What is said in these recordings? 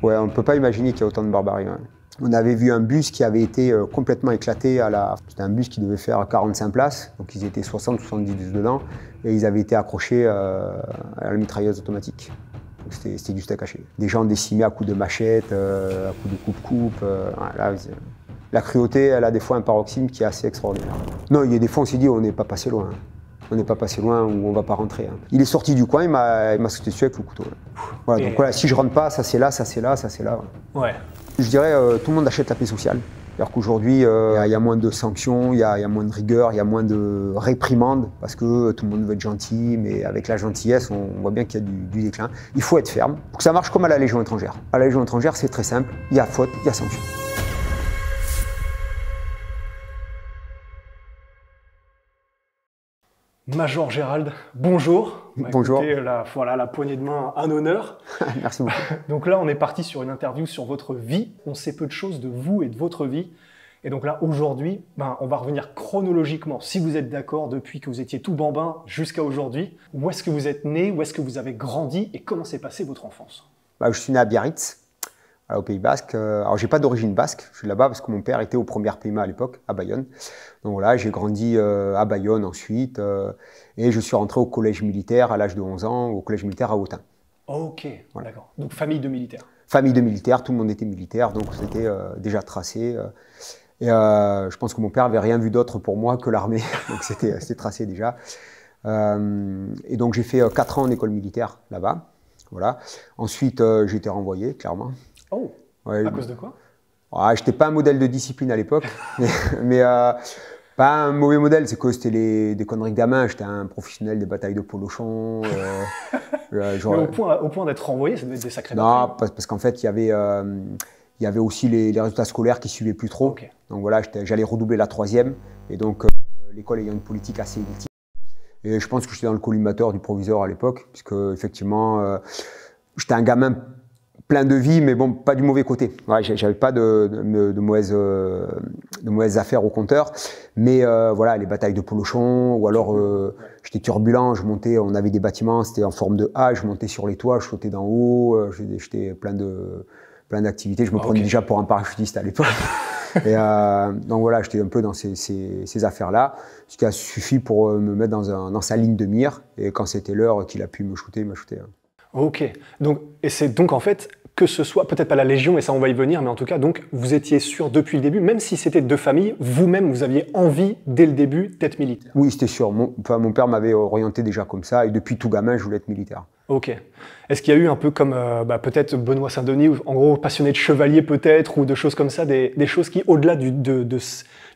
Ouais, on ne peut pas imaginer qu'il y a autant de barbarie. Ouais. On avait vu un bus qui avait été complètement éclaté à la... C'était un bus qui devait faire 45 places, donc ils étaient 60-70 dedans, et ils avaient été accrochés à la mitrailleuse automatique. C'était du steak haché. Des gens décimés à coups de machette, à coups de coupe-coupe. Voilà, la cruauté, elle a des fois un paroxysme qui est assez extraordinaire. Non, il y a des fois on s'est dit on n'est pas passé loin. On n'est pas passé loin ou on ne va pas rentrer. Hein. Il est sorti du coin, il m'a sauté dessus avec le couteau. Voilà, donc voilà, si je rentre pas, ça c'est là, ça c'est là, ça c'est là. Ouais. Je dirais tout le monde achète la paix sociale. C'est-à-dire qu'aujourd'hui, il y a moins de sanctions, il y a moins de rigueur, il y a moins de réprimandes parce que tout le monde veut être gentil, mais avec la gentillesse, on voit bien qu'il y a du déclin. Il faut être ferme pour que ça marche comme à la Légion étrangère. À la Légion étrangère, c'est très simple, il y a faute, il y a sanction. Major Gérald, bonjour. Bonjour. Écoutez, voilà, la poignée de main, un honneur. Merci beaucoup. Donc là, on est parti sur une interview sur votre vie. On sait peu de choses de vous et de votre vie. Et donc là, aujourd'hui, on va revenir chronologiquement, si vous êtes d'accord, depuis que vous étiez tout bambin jusqu'à aujourd'hui. Où est-ce que vous êtes né, où est-ce que vous avez grandi et comment s'est passée votre enfance? Je suis né à Biarritz, au Pays Basque. Alors, j'ai pas d'origine basque, je suis là-bas parce que mon père était au premier PMA à l'époque, à Bayonne. Donc voilà, j'ai grandi à Bayonne ensuite, et je suis rentré au collège militaire à l'âge de 11 ans, au collège militaire à Autun. Ok, Voilà. d'accord. Donc famille de militaires. Famille de militaires, tout le monde était militaire, donc c'était déjà tracé. Et je pense que mon père n'avait rien vu d'autre pour moi que l'armée, donc c'était tracé déjà. Et donc j'ai fait 4 ans en école militaire là-bas. Voilà. Ensuite, j'ai été renvoyé, clairement. Oh, ouais, à cause de quoi? Je n'étais pas un modèle de discipline à l'époque, mais pas un mauvais modèle, c'est que c'était des conneries de gamin. J'étais un professionnel des batailles de polochon. Mais au point d'être renvoyé, ça devait être des sacrés Non, batailles. parce qu'en fait, il y avait aussi les résultats scolaires qui ne suivaient plus trop. Okay. Donc voilà, j'allais redoubler la 3e, et donc l'école ayant une politique assez élitiste. Et je pense que j'étais dans le collimateur du proviseur à l'époque, puisque effectivement, j'étais un gamin plein de vie, mais bon, pas du mauvais côté. Ouais, j'avais pas de mauvaises affaires au compteur, mais voilà, les batailles de polochon, ou alors j'étais turbulent, on avait des bâtiments, c'était en forme de A, je montais sur les toits, je sautais d'en haut, j'étais plein d'activités, je me prenais déjà pour un parachutiste à l'époque. Et donc voilà, j'étais un peu dans ces affaires-là, ce qui a suffi pour me mettre dans sa ligne de mire, et quand c'était l'heure qu'il a pu me shooter, il m'a shooté. Ok, et c'est donc en fait, que ce soit, peut-être pas la Légion, et ça on va y venir, mais en tout cas, donc vous étiez sûr depuis le début, même si c'était de famille, vous-même vous aviez envie dès le début d'être militaire? Oui, c'était sûr, mon père m'avait orienté déjà comme ça, et depuis tout gamin, je voulais être militaire. Ok. Est-ce qu'il y a eu un peu comme peut-être Benoît Saint-Denis, en gros passionné de chevalier peut-être, ou de choses comme ça, des choses qui, au-delà de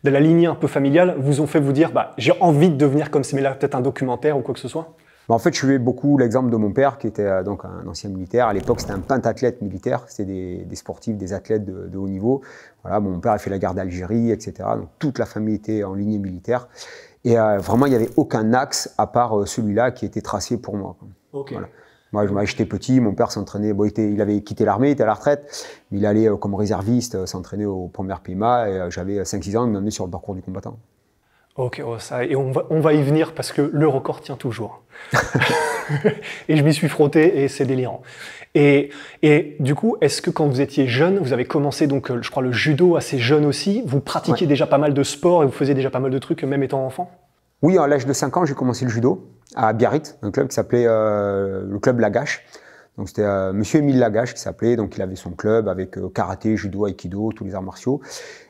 la lignée un peu familiale, vous ont fait vous dire j'ai envie de devenir comme ça, mais là peut-être un documentaire ou quoi que ce soit? En fait, je suivais beaucoup l'exemple de mon père, qui était donc un ancien militaire. À l'époque, c'était un pentathlète militaire. C'était des sportifs, des athlètes de haut niveau. Voilà, mon père a fait la guerre d'Algérie, etc. Donc, toute la famille était en lignée militaire. Et vraiment, il n'y avait aucun axe à part celui-là qui était tracé pour moi. Okay. Voilà. Moi, j'étais petit, mon père s'entraînait. Bon, il avait quitté l'armée, il était à la retraite. Mais il allait comme réserviste s'entraîner au premier PMA. Et j'avais 5-6 ans, il m'amenait sur le parcours du combattant. Ok, et on va y venir parce que le record tient toujours. Et je m'y suis frotté et c'est délirant. Et du coup, est-ce que quand vous étiez jeune, vous avez commencé donc, je crois, le judo assez jeune aussi, vous pratiquiez déjà pas mal de sport et vous faisiez déjà pas mal de trucs même étant enfant? Oui, à l'âge de 5 ans, j'ai commencé le judo à Biarritz, un club qui s'appelait le club Lagache. Donc c'était Monsieur Émile Lagache qui s'appelait, donc il avait son club avec karaté, judo, aikido, tous les arts martiaux.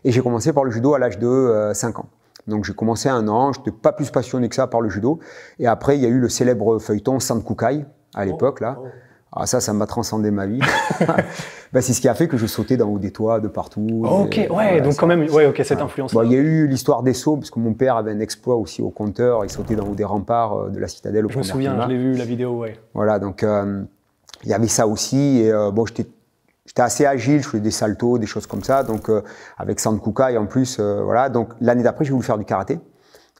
Et j'ai commencé par le judo à l'âge de 5 ans. Donc j'ai commencé à 1 an, je n'étais pas plus passionné que ça par le judo. Et après, il y a eu le célèbre feuilleton Sankukai à l'époque. Là. Ah, ça m'a transcendé ma vie. C'est ce qui a fait que je sautais d'en haut des toits, de partout. Ok, ouais, voilà, donc quand même, cette influence. Il y a eu l'histoire des sauts, parce que mon père avait un exploit aussi au compteur, il sautait d'en haut des remparts de la citadelle. Je me souviens, je l'ai vu, la vidéo, ouais. Voilà, donc il y avait ça aussi. Et j'étais assez agile, je faisais des saltos, des choses comme ça, donc avec Sankukai en plus, voilà. Donc l'année d'après, j'ai voulu faire du karaté.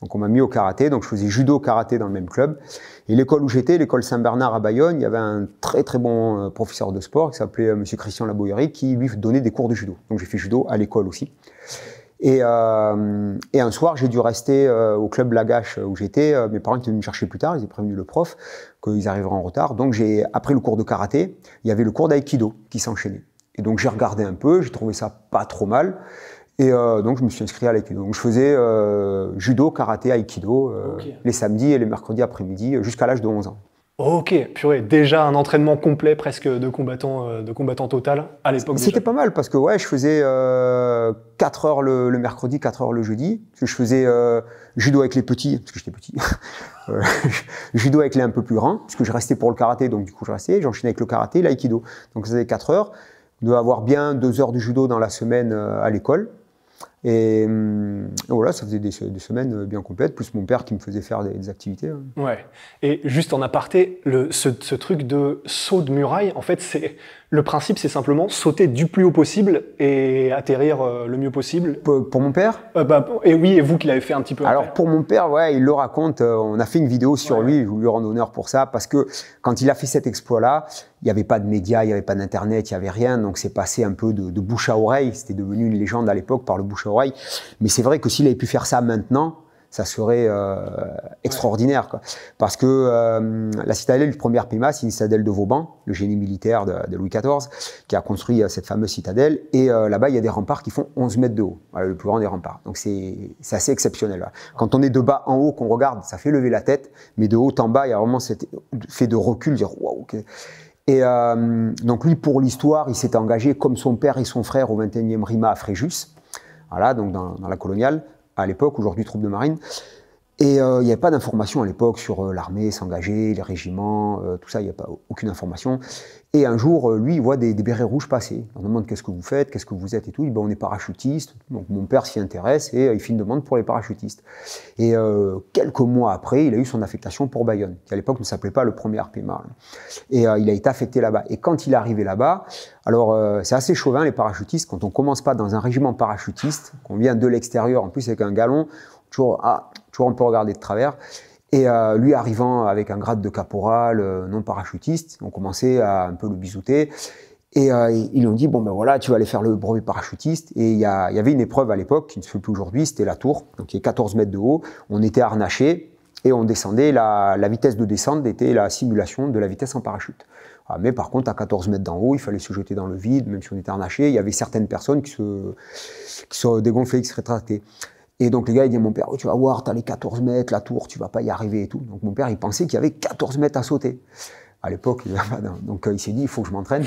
Donc on m'a mis au karaté, donc je faisais judo-karaté dans le même club. Et l'école où j'étais, l'école Saint-Bernard à Bayonne, il y avait un très très bon professeur de sport qui s'appelait Monsieur Christian Laboyerie, qui lui donnait des cours de judo. Donc j'ai fait judo à l'école aussi. Et un soir, j'ai dû rester au club Lagache où j'étais. Mes parents étaient venus me chercher plus tard, ils ont prévenu le prof qu'ils arriveraient en retard. Donc après le cours de karaté, il y avait le cours d'aïkido qui s'enchaînait. Et donc j'ai regardé un peu, j'ai trouvé ça pas trop mal. Et donc je me suis inscrit à l'aïkido. Donc je faisais judo, karaté, aïkido les samedis et les mercredis après-midi jusqu'à l'âge de 11 ans. Ok, purée, déjà un entraînement complet presque de combattant total à l'époque. C'était pas mal parce que ouais, je faisais 4 heures le mercredi, 4 heures le jeudi. Parce que je faisais judo avec les petits, parce que j'étais petit. Judo avec les un peu plus grands, parce que je restais pour le karaté, donc du coup je restais. J'enchaînais avec le karaté et l'aïkido. Donc ça faisait 4 heures. On devait avoir bien 2 heures de judo dans la semaine à l'école. Et voilà, ça faisait des semaines bien complètes, plus mon père qui me faisait faire des activités. Ouais. Et juste en aparté, ce truc de saut de muraille, en fait, le principe, c'est simplement sauter du plus haut possible et atterrir le mieux possible. Pour mon père et oui, et vous qui l'avez fait un petit peu Alors après. pour mon père, ouais, il le raconte, on a fait une vidéo sur lui, je voulais lui rendre honneur pour ça, parce que quand il a fait cet exploit-là, il n'y avait pas de médias, il n'y avait pas d'internet, il n'y avait rien, donc c'est passé un peu de bouche à oreille, c'était devenu une légende à l'époque par le bouche à oreille, mais c'est vrai que s'il avait pu faire ça maintenant, ça serait extraordinaire, quoi. Parce que la citadelle du premier Pima, c'est une citadelle de Vauban, le génie militaire de Louis XIV, qui a construit cette fameuse citadelle. Et là-bas, il y a des remparts qui font 11 mètres de haut, voilà, le plus grand des remparts. Donc c'est assez exceptionnel. Là. Quand on est de bas en haut, qu'on regarde, ça fait lever la tête, mais de haut en bas, il y a vraiment cet fait de recul, dire waouh. Okay. Et donc lui, pour l'histoire, il s'était engagé comme son père et son frère au 21e RIMA à Fréjus, voilà, donc dans la coloniale, à l'époque, aujourd'hui troupe de marine. Et il n'y avait pas d'informations à l'époque sur l'armée, s'engager, les régiments, tout ça, il n'y a pas aucune information. Et un jour, lui, il voit des bérets rouges passer. On demande qu'est-ce que vous faites, qu'est-ce que vous êtes et tout. Il dit, ben, on est parachutiste. Donc mon père s'y intéresse et il fait une demande pour les parachutistes. Et quelques mois après, il a eu son affectation pour Bayonne, qui à l'époque ne s'appelait pas le premier RPMA. Et il a été affecté là-bas. Et quand il est arrivé là-bas, alors c'est assez chauvin les parachutistes, quand on ne commence pas dans un régiment parachutiste, qu'on vient de l'extérieur, en plus avec un galon, toujours on peut regarder de travers. Et lui arrivant avec un grade de caporal non parachutiste, on commençait à un peu le bisouter. Et ils lui ont dit, bon ben voilà, tu vas aller faire le brevet parachutiste. Et il y avait une épreuve à l'époque, qui ne se fait plus aujourd'hui, c'était la tour, donc il y a 14 mètres de haut. On était harnachés et on descendait, la vitesse de descente était la simulation de la vitesse en parachute. Ah, mais par contre, à 14 mètres d'en haut, il fallait se jeter dans le vide, même si on était harnachés. Il y avait certaines personnes qui se dégonflaient, qui se rétractaient. Et donc les gars, ils disent, mon père, oh, tu vas voir, tu as les 14 mètres, la tour, tu vas pas y arriver et tout. Donc mon père, il pensait qu'il y avait 14 mètres à sauter. À l'époque, donc il s'est dit, il faut que je m'entraîne.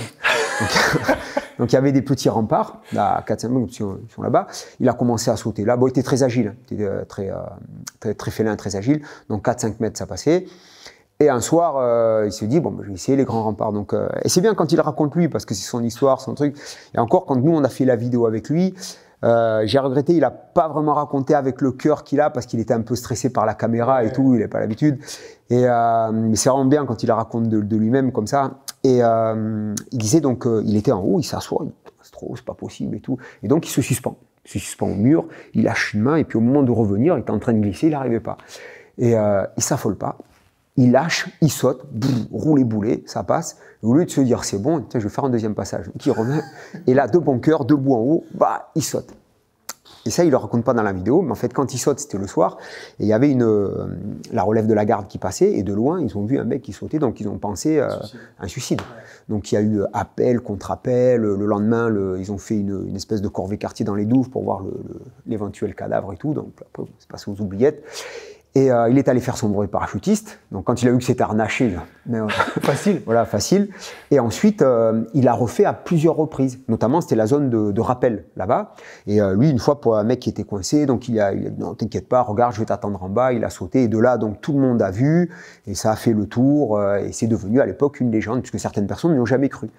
Donc il y avait des petits remparts, à 4-5 mètres, qui sont là-bas. Il a commencé à sauter là. Bon, il était très agile, il était très félin, très agile. Donc 4-5 mètres, ça passait. Et un soir, il se dit, bon, je vais essayer les grands remparts. Donc, et c'est bien quand il raconte lui, parce que c'est son histoire, son truc. Et encore, quand nous, on a fait la vidéo avec lui, j'ai regretté, il n'a pas vraiment raconté avec le cœur qu'il a parce qu'il était un peu stressé par la caméra et tout, il n'a pas l'habitude. Mais c'est vraiment bien quand il raconte de lui-même comme ça. Et il disait donc, il était en haut, il s'assoit, c'est pas possible et tout. Et donc il se suspend au mur, il lâche une main et puis au moment de revenir, il était en train de glisser, il n'arrivait pas. Et il s'affole pas. Il lâche, il saute, roule et boulet, ça passe. Et au lieu de se dire c'est bon, tiens, je vais faire un deuxième passage. Donc il remet, et là, de bon cœur, debout en haut, bah, il saute. Et ça, il ne le raconte pas dans la vidéo, mais en fait, quand il saute, c'était le soir, et il y avait la relève de la garde qui passait, et de loin, ils ont vu un mec qui sautait, donc ils ont pensé un suicide. Donc il y a eu appel, contre-appel, le lendemain, ils ont fait une espèce de corvée quartier dans les douves pour voir l'éventuel cadavre et tout, donc après, c'est passé aux oubliettes. Et il est allé faire son brevet parachutiste. Donc quand il a vu que c'était harnaché, facile. Voilà, facile. Et ensuite, il a refait à plusieurs reprises. Notamment, c'était la zone de rappel là-bas. Et lui, une fois, pour un mec qui était coincé, donc il a dit non, t'inquiète pas, regarde, je vais t'attendre en bas. Il a sauté. Et de là, donc tout le monde a vu. Et ça a fait le tour. Et c'est devenu à l'époque une légende, puisque certaines personnes n'y ont jamais cru.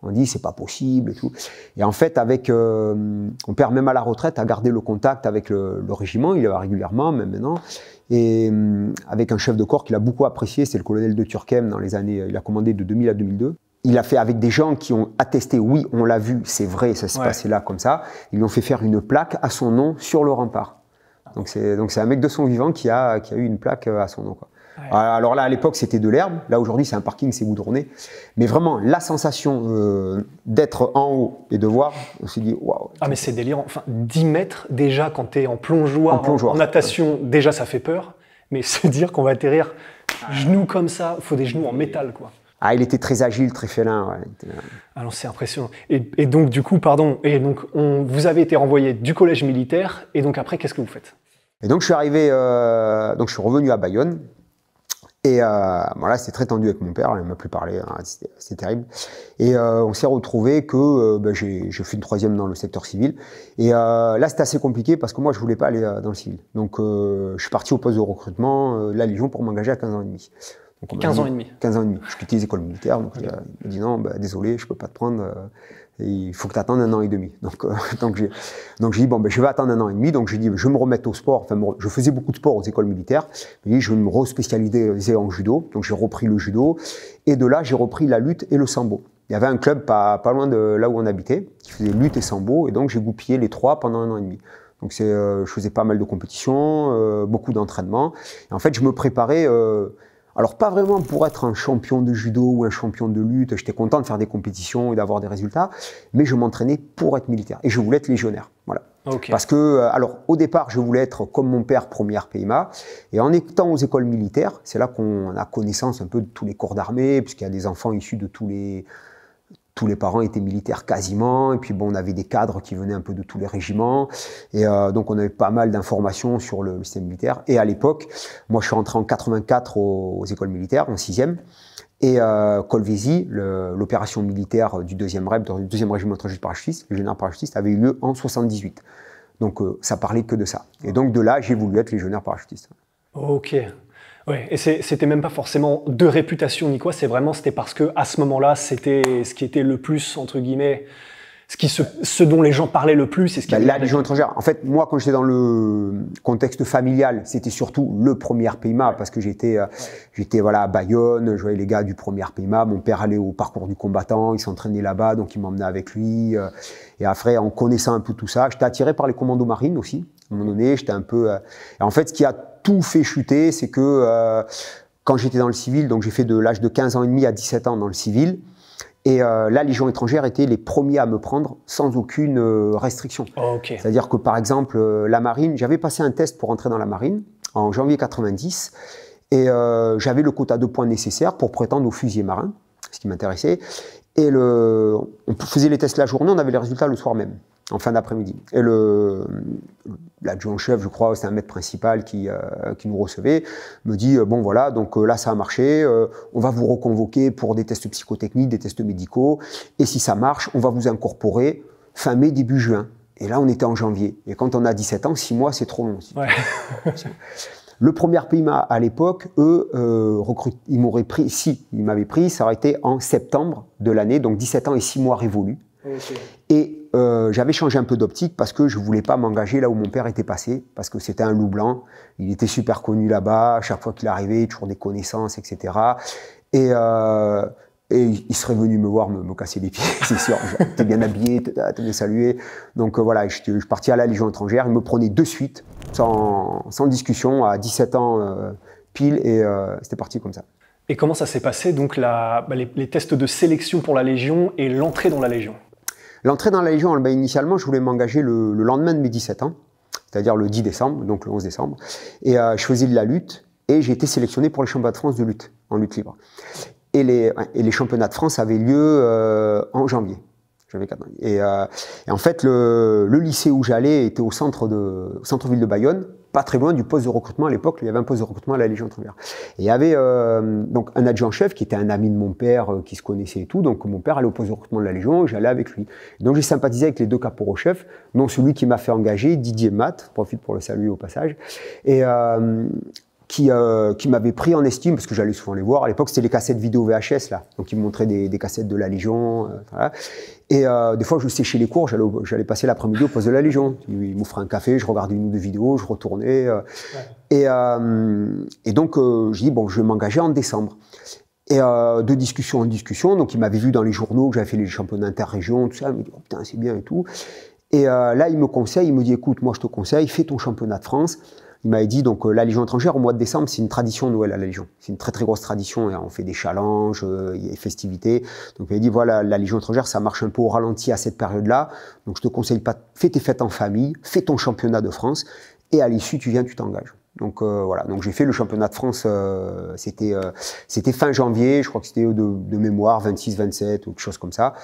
On dit c'est pas possible et tout. Et en fait, avec mon père, même à la retraite, a gardé le contact avec le régiment. Il y va régulièrement, même maintenant. Et avec un chef de corps qu'il a beaucoup apprécié, c'est le colonel de Turckheim dans les années. Il a commandé de 2000 à 2002. Il a fait avec des gens qui ont attesté, oui, on l'a vu, c'est vrai, ça s'est passé là comme ça. Ils lui ont fait faire une plaque à son nom sur le rempart. Donc c'est un mec de son vivant qui a eu une plaque à son nom, quoi. Ouais. Alors là, à l'époque, c'était de l'herbe. Là, aujourd'hui, c'est un parking, c'est goudronné. Mais vraiment, la sensation d'être en haut et de voir, on s'est dit, waouh. Ah, mais c'est délirant. Enfin, 10 mètres, déjà, quand tu es en plongeoir, en natation, déjà, ça fait peur. Mais se dire qu'on va atterrir genoux comme ça, il faut des genoux en métal, quoi. Ah, il était très agile, très félin. Ouais. Alors c'est impressionnant. Et donc du coup, pardon, et donc vous avez été renvoyé du collège militaire, et donc après, qu'est-ce que vous faites? Et donc je suis arrivé, donc je suis revenu à Bayonne. Et voilà, c'était très tendu avec mon père, il ne m'a plus parlé, hein, c'était terrible. Et on s'est retrouvé que j'ai fait une 3e dans le secteur civil. Et là, c'était assez compliqué parce que moi, je ne voulais pas aller dans le civil. Donc, je suis parti au poste de recrutement de la Légion pour m'engager à 15 ans et demi. Donc, 15 ans et demi. 15 ans et demi. Je quittais les écoles militaires, donc il m'a dit non, désolé, je ne peux pas te prendre. Il faut que tu attendes 1 an et demi. Donc j'ai dit, bon, je vais attendre 1 an et demi. Donc j'ai dit, je vais me remettre au sport. Enfin, je faisais beaucoup de sport aux écoles militaires. J'ai dit, je vais me re-spécialiser en judo. Donc j'ai repris le judo. Et de là, j'ai repris la lutte et le sambo. Il y avait un club pas loin de là où on habitait, qui faisait lutte et sambo. Et donc j'ai goupillé les 3 pendant 1 an et demi. Donc je faisais pas mal de compétitions, beaucoup d'entraînements. Et en fait, je me préparais... alors, pas vraiment pour être un champion de judo ou un champion de lutte, j'étais content de faire des compétitions et d'avoir des résultats, mais je m'entraînais pour être militaire et je voulais être légionnaire. Voilà. Okay. Parce que, alors, au départ, je voulais être comme mon père, premier PMA, et en étant aux écoles militaires, c'est là qu'on a connaissance un peu de tous les corps d'armée, puisqu'il y a des enfants issus de tous les parents étaient militaires quasiment, et puis bon, on avait des cadres qui venaient un peu de tous les régiments, et donc on avait pas mal d'informations sur le système militaire. Et à l'époque, moi je suis rentré en 84 aux écoles militaires, en 6e, et Kolwezi, l'opération militaire du 2e régiment de parachutistes, le général parachutiste, avait eu lieu en 78. Donc ça parlait que de ça. Et donc de là, j'ai voulu être légionnaire parachutiste. Ok. Ouais, et c'était même pas forcément de réputation ni quoi, c'était parce que à ce moment-là, c'était ce qui était le plus, entre guillemets, ce dont les gens parlaient le plus. Et ce qui la Légion étrangère. En fait, moi, quand j'étais dans le contexte familial, c'était surtout le premier PMA, parce que j'étais voilà, à Bayonne, je voyais les gars du premier PMA, mon père allait au parcours du combattant, il s'entraînait là-bas, donc il m'emmenait avec lui. Et après, en connaissant un peu tout ça, j'étais attiré par les commandos marines aussi. À un moment donné, j'étais un peu... Et en fait, ce qui a tout fait chuter, c'est que quand j'étais dans le civil, donc j'ai fait de l'âge de 15 ans et demi à 17 ans dans le civil, et la Légion étrangère était les premiers à me prendre sans aucune restriction. Okay. C'est-à-dire que par exemple, la marine, j'avais passé un test pour entrer dans la marine en janvier 90, et j'avais le quota de points nécessaire pour prétendre au fusilier marin, ce qui m'intéressait. Et on faisait les tests la journée, on avait les résultats le soir même, en fin d'après-midi. Et l'adjudant-chef, je crois, c'est un maître principal qui nous recevait, me dit bon voilà, donc là ça a marché, on va vous reconvoquer pour des tests psychotechniques, des tests médicaux, et si ça marche, on va vous incorporer fin mai, début juin. Et là on était en janvier. Et quand on a 17 ans, 6 mois c'est trop long. Ouais. Le premier PMA à l'époque, eux, ils m'avaient pris, ça aurait été en septembre de l'année, donc 17 ans et 6 mois révolus. Okay. Et j'avais changé un peu d'optique parce que je ne voulais pas m'engager là où mon père était passé, parce que c'était un loup blanc, il était super connu là-bas, à chaque fois qu'il arrivait, toujours des connaissances, etc. Et il serait venu me voir, me casser les pieds, c'est sûr. T'es bien habillé, t'es bien salué. Donc voilà, je suis parti à la Légion étrangère. Il me prenait de suite, sans discussion, à 17 ans pile, et c'était parti comme ça. Et comment ça s'est passé, donc les tests de sélection pour la Légion et l'entrée dans la Légion? L'entrée dans la Légion, initialement, je voulais m'engager le lendemain de mes 17 ans, c'est-à-dire le 10 décembre, donc le 11 décembre. Et je faisais de la lutte, et j'ai été sélectionné pour les championnats de France de lutte, en lutte libre. Et les championnats de France avaient lieu en janvier. J'avais 4 ans. Et en fait, le lycée où j'allais était au centre-ville de Bayonne, pas très loin du poste de recrutement à l'époque. Il y avait un poste de recrutement à la Légion étrangère. Et il y avait donc un adjudant-chef qui était un ami de mon père, qui se connaissait et tout. Donc mon père allait au poste de recrutement de la Légion et j'allais avec lui. Donc j'ai sympathisé avec les 2 caporaux-chefs, dont celui qui m'a fait engager, Didier Matt, je profite pour le saluer au passage, et qui m'avait pris en estime, parce que j'allais souvent les voir. À l'époque, c'était les cassettes vidéo VHS, là. Donc, ils me montraient des cassettes de la Légion. Voilà. Et des fois, je séchais les cours, j'allais passer l'après-midi au poste de la Légion. Ils m'offraient un café, je regardais 1 ou 2 vidéos, je retournais. Ouais. Et donc, je dis, bon, je vais m'engager en décembre. Et de discussion en discussion, donc il m'avait vu dans les journaux que j'avais fait les championnats interrégions, tout ça. Il me dit, oh, putain, c'est bien et tout. Et là, il me conseille, il me dit, écoute, moi, je te conseille, fais ton championnat de France. Il m'avait dit, donc la Légion étrangère, au mois de décembre, c'est une tradition Noël à la Légion. C'est une très très grosse tradition, et on fait des challenges, il y a des festivités. Donc il m'a dit, voilà, la Légion étrangère, ça marche un peu au ralenti à cette période-là. Donc je te conseille pas, fais tes fêtes en famille, fais ton championnat de France, et à l'issue, tu viens, tu t'engages. Donc voilà, donc j'ai fait le championnat de France, c'était fin janvier, je crois que c'était de mémoire, 26-27 ou quelque chose comme ça.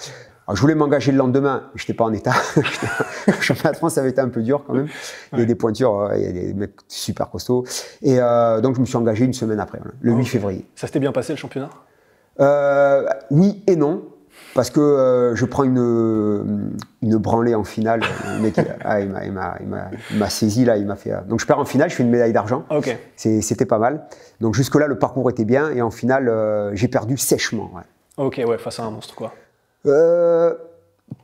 Alors, je voulais m'engager le lendemain, mais je n'étais pas en état. Le championnat de France, ça avait été un peu dur quand même. Il y a des pointures, il y a des mecs super costauds. Et donc je me suis engagé une semaine après, le 8 février. Ça s'était bien passé le championnat? Oui et non. Parce que je prends une branlée en finale. Le mec, il m'a saisi là, il m'a fait. Donc je perds en finale, je fais une médaille d'argent. Okay. C'était pas mal. Donc jusque-là, le parcours était bien. Et en finale, j'ai perdu sèchement. Ouais. Ok, ouais, face à un monstre, quoi.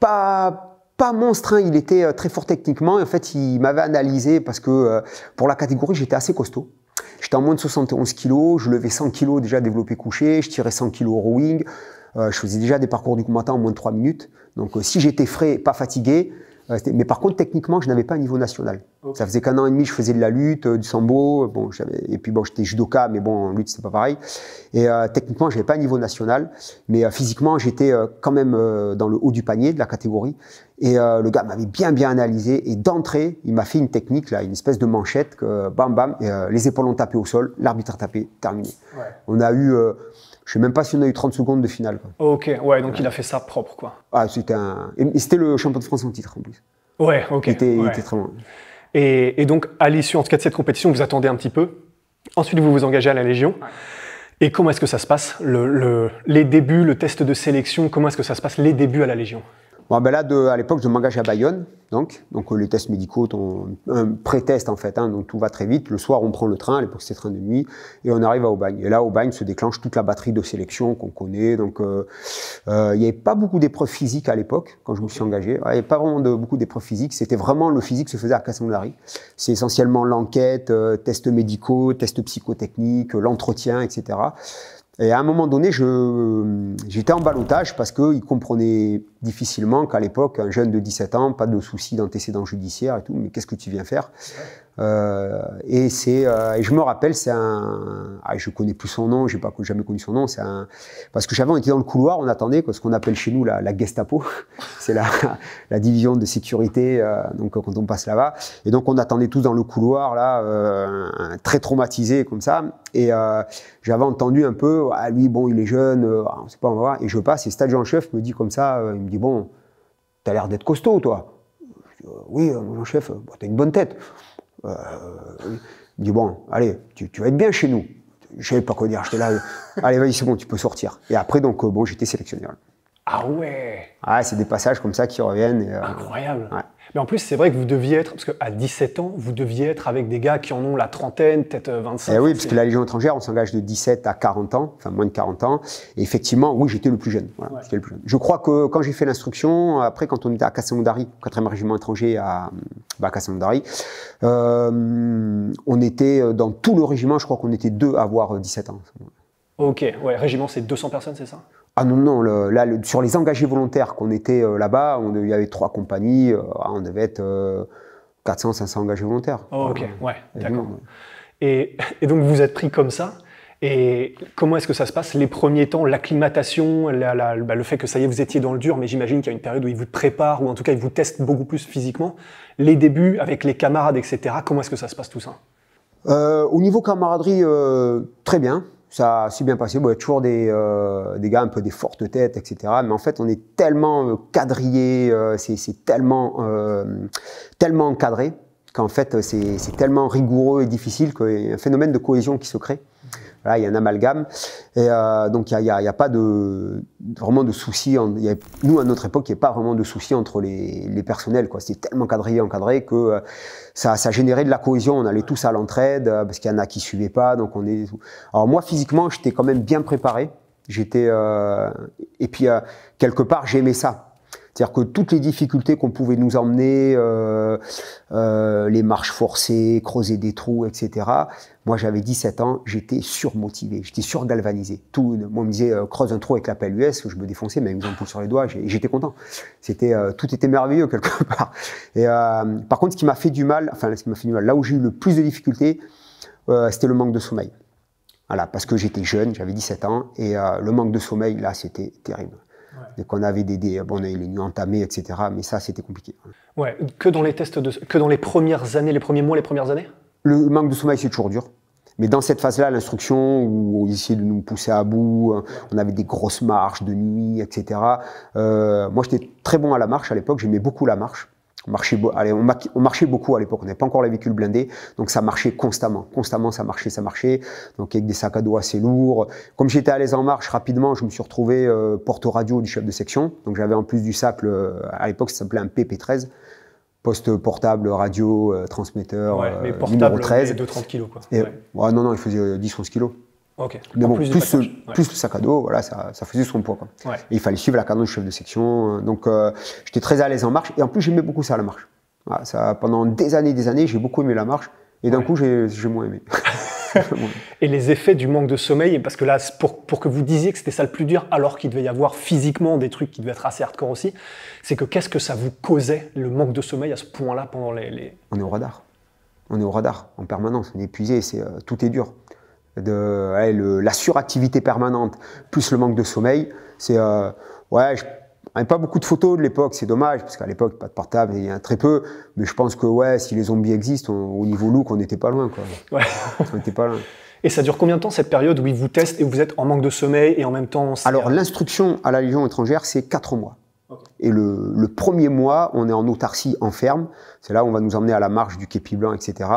Pas monstre, hein, il était très fort techniquement. Et en fait, il m'avait analysé parce que pour la catégorie, j'étais assez costaud. J'étais en moins de 71 kg, je levais 100 kg déjà développé couché, je tirais 100 kg au rowing. Je faisais déjà des parcours du combattant en moins de 3 minutes. Donc si j'étais frais, pas fatigué, mais par contre techniquement je n'avais pas un niveau national. Okay. Ça faisait qu'1 an et demi je faisais de la lutte, du sambo, bon, et puis bon, j'étais judoka, mais bon en lutte c'était pas pareil. Et techniquement je n'avais pas un niveau national, mais physiquement j'étais quand même dans le haut du panier de la catégorie. Et le gars m'avait bien analysé et d'entrée il m'a fait une technique là, une espèce de manchette que bam bam, les épaules ont tapé au sol, l'arbitre a tapé, terminé. Ouais. On a eu je sais même pas si on a eu 30 secondes de finale. Quoi. Ok, ouais, donc il a fait ça propre, quoi. Ah, c'était et c'était le champion de France en titre, en plus. Ouais, ok. Il était très bon. Et donc, à l'issue, en tout cas, de cette compétition, vous attendez un petit peu. Ensuite, vous vous engagez à la Légion. Ouais. Et comment est-ce que ça se passe, les débuts, le test de sélection, comment est-ce que ça se passe, les débuts à la Légion? Bon, ben là, à l'époque, je m'engage à Bayonne, donc les tests médicaux, un pré-test en fait, hein, donc tout va très vite. Le soir, on prend le train, à l'époque c'était train de nuit, et on arrive à Aubagne. Et là, Aubagne se déclenche toute la batterie de sélection qu'on connaît. Donc, il n'y avait pas beaucoup d'épreuves physiques à l'époque, quand je me suis engagé. Il n'y avait pas vraiment beaucoup d'épreuves physiques. C'était vraiment, le physique se faisait à Castelnaudary. C'est essentiellement l'enquête, tests médicaux, tests psychotechniques, l'entretien, etc. Et à un moment donné, j'étais en ballottage parce qu'ils comprenaient difficilement qu'à l'époque, un jeune de 17 ans, pas de soucis d'antécédents judiciaires et tout, mais qu'est-ce que tu viens faire? Et je me rappelle, je connais plus son nom, j'ai pas jamais connu son nom, parce que on était dans le couloir, on attendait ce qu'on appelle chez nous la Gestapo, c'est la division de sécurité, donc quand on passe là-bas, et donc on attendait tous dans le couloir là, très traumatisés comme ça, et j'avais entendu un peu, lui bon il est jeune, on sait pas, on va voir, et je passe, et Stade-Jean-Chef me dit comme ça, il me dit bon, t'as l'air d'être costaud toi. Je dis, oui, mon chef, t'as une bonne tête. Il me dit bon, allez, tu vas être bien chez nous. Je savais pas quoi dire, j'étais là, allez vas-y c'est bon, tu peux sortir. Et après donc bon, j'étais sélectionné. Ah ouais. Ah, c'est des passages comme ça qui reviennent. Et, incroyable. Ouais. Mais en plus, c'est vrai que vous deviez être, parce qu'à 17 ans, vous deviez être avec des gars qui en ont la trentaine, peut-être 25. Et oui, parce que la Légion étrangère, on s'engage de 17 à 40 ans, enfin moins de 40 ans. Et effectivement, oui, j'étais le plus jeune. Voilà, ouais. J'étais le plus jeune. Je crois que quand j'ai fait l'instruction, après, quand on était à Castelnaudary, 4e régiment étranger à Castelnaudary, on était dans tout le régiment, je crois qu'on était 2 à avoir 17 ans. Ok, ouais, régiment, c'est 200 personnes, c'est ça? Ah non, sur les engagés volontaires qu'on était là-bas, il y avait 3 compagnies, on devait être 400, 500 engagés volontaires. Oh, ok, ouais, d'accord. Et donc vous êtes pris comme ça, et comment est-ce que ça se passe les premiers temps, l'acclimatation, le fait que ça y est, vous étiez dans le dur, mais j'imagine qu'il y a une période où ils vous préparent, ou en tout cas ils vous testent beaucoup plus physiquement. Les débuts avec les camarades, etc., comment est-ce que ça se passe tout ça? Au niveau camaraderie, très bien. Ça s'est bien passé. Bon, il y a toujours des gars un peu des fortes têtes, etc. Mais en fait, on est tellement quadrillés, c'est tellement encadré qu'en fait, c'est tellement rigoureux et difficile qu'il y a un phénomène de cohésion qui se crée. Voilà, il y a un amalgame. Et donc, il n'y a pas vraiment de soucis. Nous, à notre époque, il n'y a pas vraiment de soucis entre les personnels. C'était tellement encadré que ça générait de la cohésion. On allait tous à l'entraide parce qu'il y en a qui ne suivaient pas. Donc Alors moi, physiquement, j'étais quand même bien préparé. Et puis, quelque part, j'aimais ça. C'est-à-dire que toutes les difficultés qu'on pouvait nous emmener, les marches forcées, creuser des trous, etc. Moi, j'avais 17 ans, j'étais surmotivé, j'étais surgalvanisé. Moi, on me disait creuse un trou avec la pelle US, je me défonçais, mais avec une ampoule sur les doigts, et j'étais content. Tout était merveilleux quelque part. Et par contre, ce qui m'a fait du mal, là où j'ai eu le plus de difficultés, c'était le manque de sommeil. Voilà, parce que j'étais jeune, j'avais 17 ans, et le manque de sommeil, là, c'était terrible. Ouais. Donc on avait on avait les nuits entamées, etc. Mais ça, c'était compliqué. Ouais, que dans les tests, que dans les premières années, les premiers mois, les premières années? Le manque de sommeil, c'est toujours dur. Mais dans cette phase-là, l'instruction, où on essayait de nous pousser à bout, on avait des grosses marches de nuit, etc. Moi, j'étais très bon à la marche à l'époque, j'aimais beaucoup la marche. On marchait beaucoup à l'époque, on n'avait pas encore les véhicules blindés, donc ça marchait constamment. Constamment, ça marchait. Donc avec des sacs à dos assez lourds. Comme j'étais à l'aise en marche, rapidement, je me suis retrouvé porte-radio du chef de section. Donc j'avais en plus du sac, à l'époque, ça s'appelait un PP13. Poste portable, radio, transmetteur, mais portable, numéro 13. De 30 kilos, quoi. Et, non, il faisait 10-11 kilos. Ok. Mais bon, plus le sac à dos, voilà, ça faisait son poids, quoi. Ouais. Et il fallait suivre la cadence du chef de section. Donc, j'étais très à l'aise en marche. Et en plus, j'aimais beaucoup ça, la marche. Voilà, pendant des années, j'ai beaucoup aimé la marche. Et d'un coup, j'ai moins aimé. Et les effets du manque de sommeil, parce que là, pour que vous disiez que c'était ça le plus dur, alors qu'il devait y avoir physiquement des trucs qui devaient être assez hardcore aussi, c'est que qu'est-ce que ça vous causait, le manque de sommeil à ce point-là pendant les... On est au radar. On est au radar en permanence. On est épuisé, tout est dur. La suractivité permanente, plus le manque de sommeil, c'est... on n'avait pas beaucoup de photos de l'époque, c'est dommage, parce qu'à l'époque, pas de portable, il y en a très peu. Mais je pense que si les zombies existent, au niveau look, on n'était pas loin, quoi. Ouais. On n'était pas loin. Et ça dure combien de temps, cette période où ils vous testent et où vous êtes en manque de sommeil et en même temps... Alors, l'instruction à la Légion étrangère, c'est 4 mois. Okay. Et le premier mois, on est en autarcie en ferme. C'est là où on va nous emmener à la marche du Képi Blanc, etc.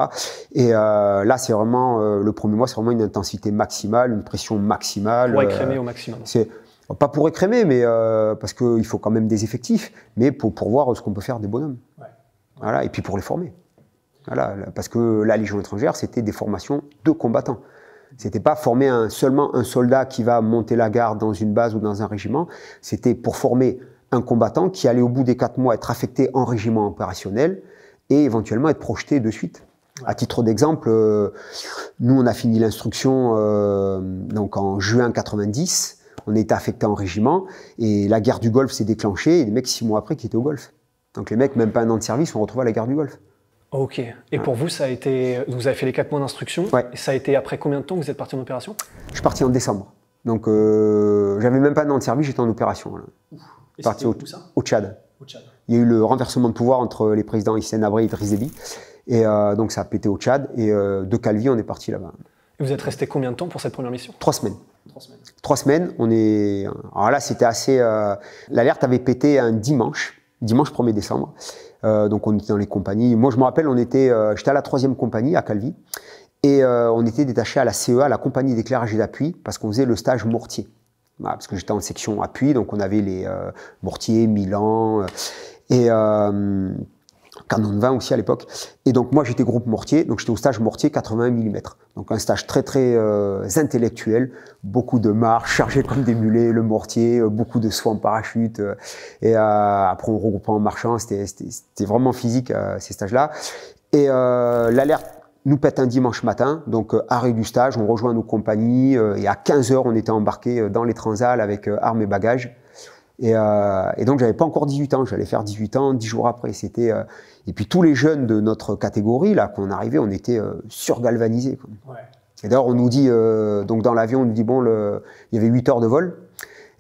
Et là, c'est vraiment... le premier mois, c'est vraiment une intensité maximale, une pression maximale. Pour écrémer au maximum. Pas pour écrémer, mais parce qu'il faut quand même des effectifs, mais pour voir ce qu'on peut faire des bonhommes. Ouais. Voilà, et puis pour les former. Voilà, parce que la Légion étrangère, c'était des formations de combattants. C'était pas former seulement un soldat qui va monter la garde dans une base ou dans un régiment. C'était pour former un combattant qui allait au bout des 4 mois être affecté en régiment opérationnel et éventuellement être projeté de suite. Ouais. À titre d'exemple, nous on a fini l'instruction donc en juin 90. On était affecté en régiment et la guerre du Golfe s'est déclenchée et les mecs 6 mois après qui étaient au Golfe. Donc les mecs, même pas un an de service, sont retrouvés à la guerre du Golfe. Ok. Et pour vous, ça a été, vous avez fait les 4 mois d'instruction. Ouais. Et ça a été après combien de temps que vous êtes parti en opération? Je suis parti en décembre. Donc j'avais même pas un an de service, j'étais en opération. Et parti au Tchad. Au Tchad. Il y a eu le renversement de pouvoir entre les présidents Hissène Habré et Idriss Déby. Et donc ça a pété au Tchad. Et de Calvi, on est parti là-bas. Et vous êtes resté combien de temps pour cette première mission? 3 semaines. 3 semaines, alors là, c'était assez... L'alerte avait pété un dimanche 1er décembre. Donc on était dans les compagnies. Moi, je me rappelle, j'étais à la 3e compagnie à Calvi. Et on était détaché à la CEA, la compagnie d'éclairage et d'appui, parce qu'on faisait le stage mortier. Voilà, parce que j'étais en section appui, donc on avait les mortiers, Milan, et canon de 20 aussi à l'époque. Et donc moi j'étais groupe mortier, donc j'étais au stage mortier 81 mm. Donc un stage très très intellectuel, beaucoup de marches, chargé comme des mulets, le mortier, beaucoup de sauts en parachute. Et après on regroupait en marchant, c'était vraiment physique ces stages-là. Et l'alerte nous pète un dimanche matin, donc arrêt du stage, on rejoint nos compagnies, et à 15h on était embarqués dans les transals avec armes et bagages. Et donc j'avais pas encore 18 ans, j'allais faire 18 ans 10 jours après. Et puis tous les jeunes de notre catégorie, là, quand on arrivait, on était surgalvanisés. Ouais. Et d'ailleurs on nous dit, donc dans l'avion, on nous dit, bon, il y avait 8 heures de vol.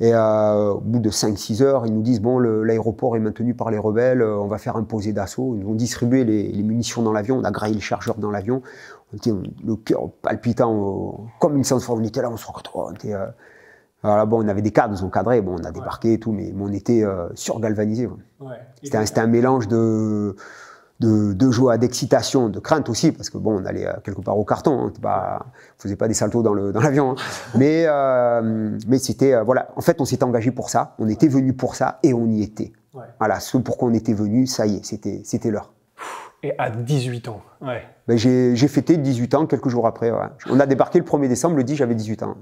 Et au bout de 5-6 heures, ils nous disent, bon, l'aéroport est maintenu par les rebelles, on va faire un posé d'assaut. Ils nous ont distribué les munitions dans l'avion, on a graillé les chargeurs dans l'avion. On était le cœur palpitant, comme une séance forte. On était là, on se rencontrait. Alors là, bon, on avait des cadres, ils ont cadré, bon, on a débarqué et tout, mais on était surgalvanisés. Ouais. C'était un mélange de joie, d'excitation, de crainte aussi, parce que bon, on allait quelque part au carton, hein, on faisait pas des saltos dans l'avion, hein. Mais c'était, voilà, en fait, on s'était engagé pour ça, on était venu pour ça et on y était. Ouais. Voilà, ce pour quoi on était venu, ça y est, c'était l'heure. Et à 18 ans, ouais. Ben, j'ai fêté 18 ans quelques jours après, ouais. On a débarqué le 1er décembre, le 10, j'avais 18 ans.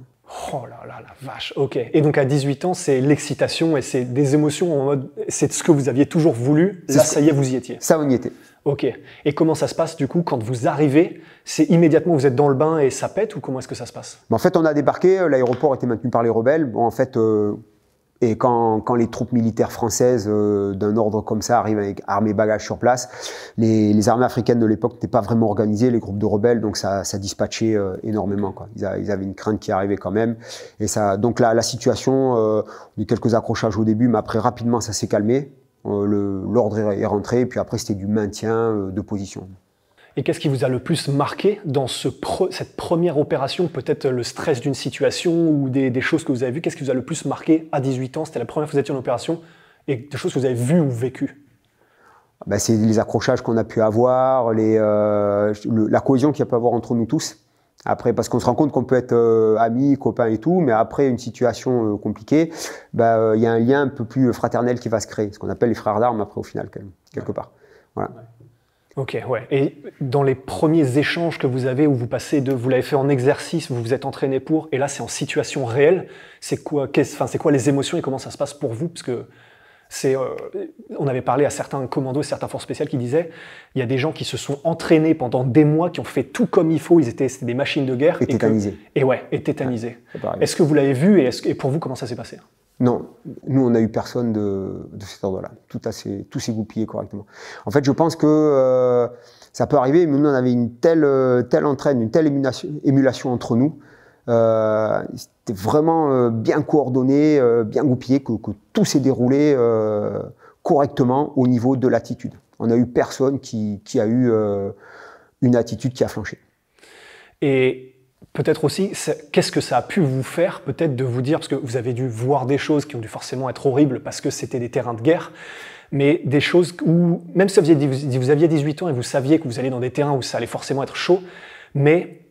Oh là là, la vache, ok. Et donc à 18 ans, c'est l'excitation et c'est des émotions en mode, c'est ce que vous aviez toujours voulu, là ça y est, vous y étiez. Ça, on y était. Ok. Et comment ça se passe du coup quand vous arrivez? C'est immédiatement vous êtes dans le bain et ça pète ou comment est-ce que ça se passe? En fait, on a débarqué, l'aéroport était maintenu par les rebelles. Bon, en fait, et quand les troupes militaires françaises d'un ordre comme ça arrivent avec armes et bagages sur place, les armées africaines de l'époque n'étaient pas vraiment organisées, les groupes de rebelles, donc ça dispatchait énormément, quoi. Ils avaient une crainte qui arrivait quand même. Et ça, donc la situation, on a eu quelques accrochages au début, mais après rapidement ça s'est calmé. L'ordre est rentré, et puis après c'était du maintien de position. Et qu'est-ce qui vous a le plus marqué dans cette première opération? Peut-être le stress d'une situation ou des choses que vous avez vues. Qu'est-ce qui vous a le plus marqué à 18 ans? C'était la première fois que vous étiez en opération. Et des choses que vous avez vues ou vécues? Ben, c'est les accrochages qu'on a pu avoir, la cohésion qu'il y a pu avoir entre nous tous. Après, parce qu'on se rend compte qu'on peut être amis, copains et tout, mais après une situation compliquée, y a un lien un peu plus fraternel qui va se créer, ce qu'on appelle les frères d'armes après au final, quelque part. Voilà. Ok, ouais. Et dans les premiers échanges que vous avez, où vous passez vous l'avez fait en exercice, vous vous êtes entraîné pour, et là c'est en situation réelle, c'est quoi les émotions et comment ça se passe pour vous? Parce que on avait parlé à certains commandos, certaines forces spéciales qui disaient il y a des gens qui se sont entraînés pendant des mois, qui ont fait tout comme il faut, c'était des machines de guerre. Et tétanisés. Et tétanisés. Ouais, est-ce que vous l'avez vu et pour vous, comment ça s'est passé? Non, nous on n'a eu personne de cet ordre-là. Tout s'est goupillé correctement. En fait, je pense que ça peut arriver, mais nous on avait une telle entraîne, une telle émulation entre nous. C'était vraiment bien coordonné, bien goupillé, que tout s'est déroulé correctement au niveau de l'attitude. On n'a eu personne qui a eu une attitude qui a flanché. Et peut-être aussi, qu'est-ce que ça a pu vous faire, peut-être de vous dire, parce que vous avez dû voir des choses qui ont dû forcément être horribles parce que c'était des terrains de guerre, mais des choses où, même si vous aviez 18 ans et vous saviez que vous alliez dans des terrains où ça allait forcément être chaud, mais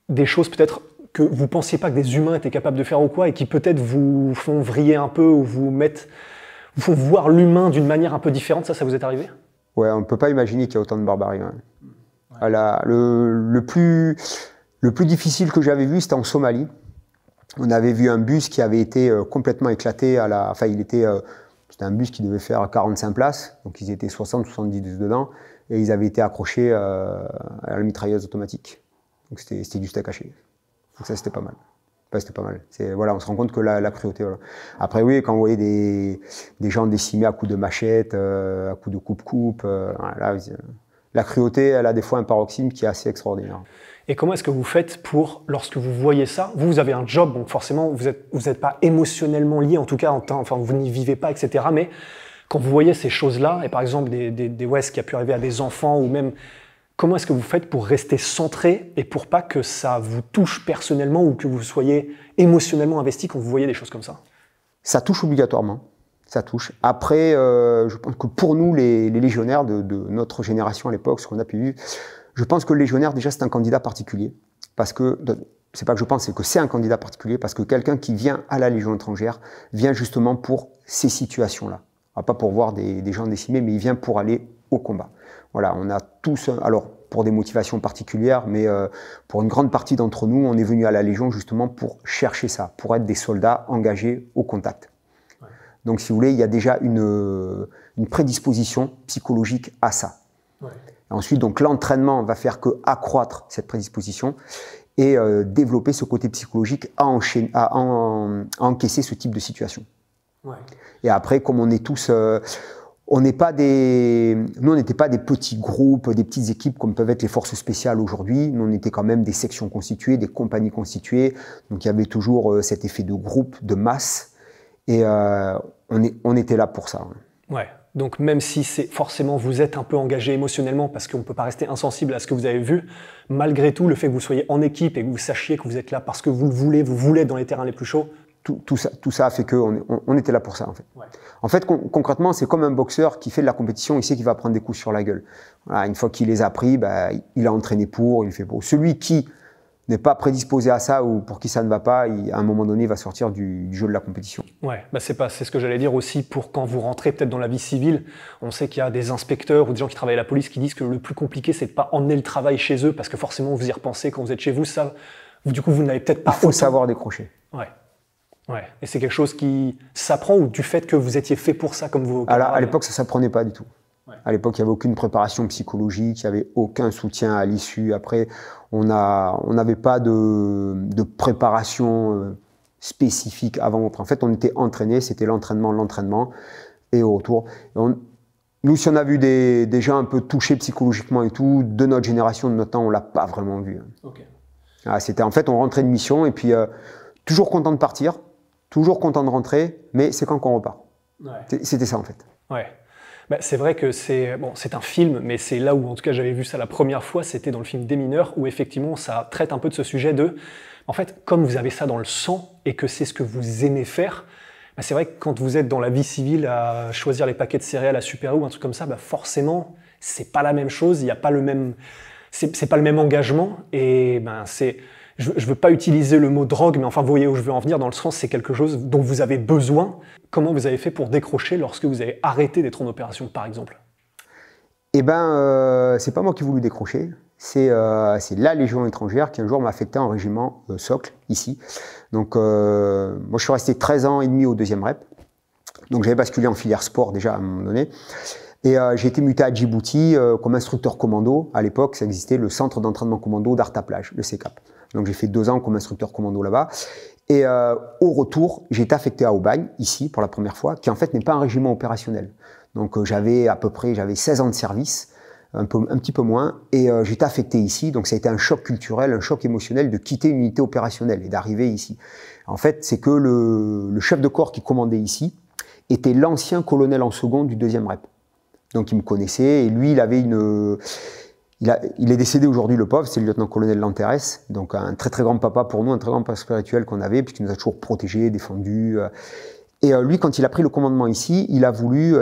des choses peut-être que vous ne pensiez pas que des humains étaient capables de faire ou quoi, et qui peut-être vous font vriller un peu ou vous font voir l'humain d'une manière un peu différente, ça vous est arrivé? Ouais, on ne peut pas imaginer qu'il y a autant de barbarie. Hein. Ouais. Le plus difficile que j'avais vu, c'était en Somalie. On avait vu un bus qui avait été complètement éclaté c'était un bus qui devait faire 45 places, donc ils étaient 60-70 dedans, et ils avaient été accrochés à la mitrailleuse automatique. Donc c'était du steak haché. Donc ça, c'était pas mal. Enfin, c'était pas mal. Voilà, on se rend compte que la cruauté. Voilà. Après, oui, quand vous voyez des gens décimés à coups de machette, à coups de coupe-coupe, la cruauté, elle a des fois un paroxysme qui est assez extraordinaire. Et comment est-ce que vous faites lorsque vous voyez ça? Vous avez un job, donc forcément, vous n'êtes pas émotionnellement lié, en tout cas, vous n'y vivez pas, etc. Mais quand vous voyez ces choses-là, et par exemple, ce qui a pu arriver à des enfants, ou même, comment est-ce que vous faites pour rester centré et pour pas que ça vous touche personnellement ou que vous soyez émotionnellement investi quand vous voyez des choses comme ça? Ça touche obligatoirement. Ça touche. Après, je pense que pour nous, les légionnaires de notre génération à l'époque, ce qu'on a pu vivre, je pense que le légionnaire, déjà, c'est un candidat particulier. Parce que, c'est pas que je pense, c'est que c'est un candidat particulier, parce que quelqu'un qui vient à la Légion étrangère vient justement pour ces situations-là. Pas pour voir des gens décimés, mais il vient pour aller au combat. Voilà, on a tous, alors pour des motivations particulières, mais pour une grande partie d'entre nous, on est venu à la Légion justement pour chercher ça, pour être des soldats engagés au contact. Ouais. Donc si vous voulez, il y a déjà une prédisposition psychologique à ça. Ouais. Ensuite, donc l'entraînement va faire que accroître cette prédisposition et développer ce côté psychologique à encaisser ce type de situation. Ouais. Et après, comme on est tous... nous, on n'était pas des petits groupes, des petites équipes comme peuvent être les forces spéciales aujourd'hui. Nous, on était quand même des sections constituées, des compagnies constituées. Donc, il y avait toujours cet effet de groupe, de masse. Et on était là pour ça. Ouais. Donc, même si forcément vous êtes un peu engagé émotionnellement parce qu'on ne peut pas rester insensible à ce que vous avez vu, malgré tout, le fait que vous soyez en équipe et que vous sachiez que vous êtes là parce que vous voulez être dans les terrains les plus chauds, tout ça a fait qu'on était là pour ça, en fait. Ouais. En fait, concrètement, c'est comme un boxeur qui fait de la compétition, il sait qu'il va prendre des coups sur la gueule. Voilà, une fois qu'il les a pris, il a entraîné il fait pour. Celui qui n'est pas prédisposé à ça ou pour qui ça ne va pas, à un moment donné, il va sortir du jeu de la compétition. Ouais, c'est ce que j'allais dire aussi pour quand vous rentrez peut-être dans la vie civile. On sait qu'il y a des inspecteurs ou des gens qui travaillent à la police qui disent que le plus compliqué, c'est de ne pas emmener le travail chez eux parce que forcément, vous y repensez quand vous êtes chez vous. Ça, du coup, vous n'avez peut-être pas... Il faut savoir décrocher. Ouais. Ouais. Et c'est quelque chose qui s'apprend ou du fait que vous étiez fait pour ça comme vos camarades? À l'époque, ça ne s'apprenait pas du tout. Ouais. À l'époque, il n'y avait aucune préparation psychologique, il n'y avait aucun soutien à l'issue. Après, on n'avait pas de préparation spécifique avant. En fait, on était entraînés, c'était l'entraînement. Et au retour, nous, si on a vu des gens un peu touchés psychologiquement et tout, de notre génération, de notre temps, on ne l'a pas vraiment vu. Okay. C'était en fait, on rentrait de mission et puis toujours content de partir. Toujours content de rentrer, mais c'est quand qu'on repart. Ouais. C'était ça en fait. Ouais. Bah, c'est vrai que c'est un film, mais c'est là où en tout cas j'avais vu ça la première fois, c'était dans le film Des mineurs, où effectivement ça traite un peu de ce sujet de, en fait, comme vous avez ça dans le sang et que c'est ce que vous aimez faire, bah, c'est vrai que quand vous êtes dans la vie civile à choisir les paquets de céréales à Super U, un truc comme ça, bah, forcément c'est pas la même chose, il y a pas le même, c'est pas le même engagement et ben je veux pas utiliser le mot drogue, mais enfin vous voyez où je veux en venir, dans le sens c'est quelque chose dont vous avez besoin. Comment vous avez fait pour décrocher lorsque vous avez arrêté d'être en opération, par exemple? Eh ben, c'est pas moi qui ai voulu décrocher, c'est la Légion étrangère qui un jour m'a affecté en régiment socle, ici. Donc moi je suis resté 13 ans et demi au 2e rep, donc j'avais basculé en filière sport déjà à un moment donné. Et j'ai été muté à Djibouti comme instructeur commando. À l'époque, ça existait le centre d'entraînement commando d'Artaplage, le CECAP. Donc j'ai fait 2 ans comme instructeur commando là-bas. Et au retour, j'ai été affecté à Aubagne, ici, pour la première fois, qui en fait n'est pas un régiment opérationnel. Donc j'avais 16 ans de service, un petit peu moins, et j'étais affecté ici. Donc ça a été un choc culturel, un choc émotionnel de quitter une unité opérationnelle et d'arriver ici. En fait, c'est que le chef de corps qui commandait ici était l'ancien colonel en second du 2e rep. Donc il me connaissait, et lui, il avait il est décédé aujourd'hui, le pauvre, c'est le lieutenant-colonel Lanteres, donc un très très grand papa pour nous, un très grand papa spirituel qu'on avait, puisqu'il nous a toujours protégés, défendus. Et lui, quand il a pris le commandement ici,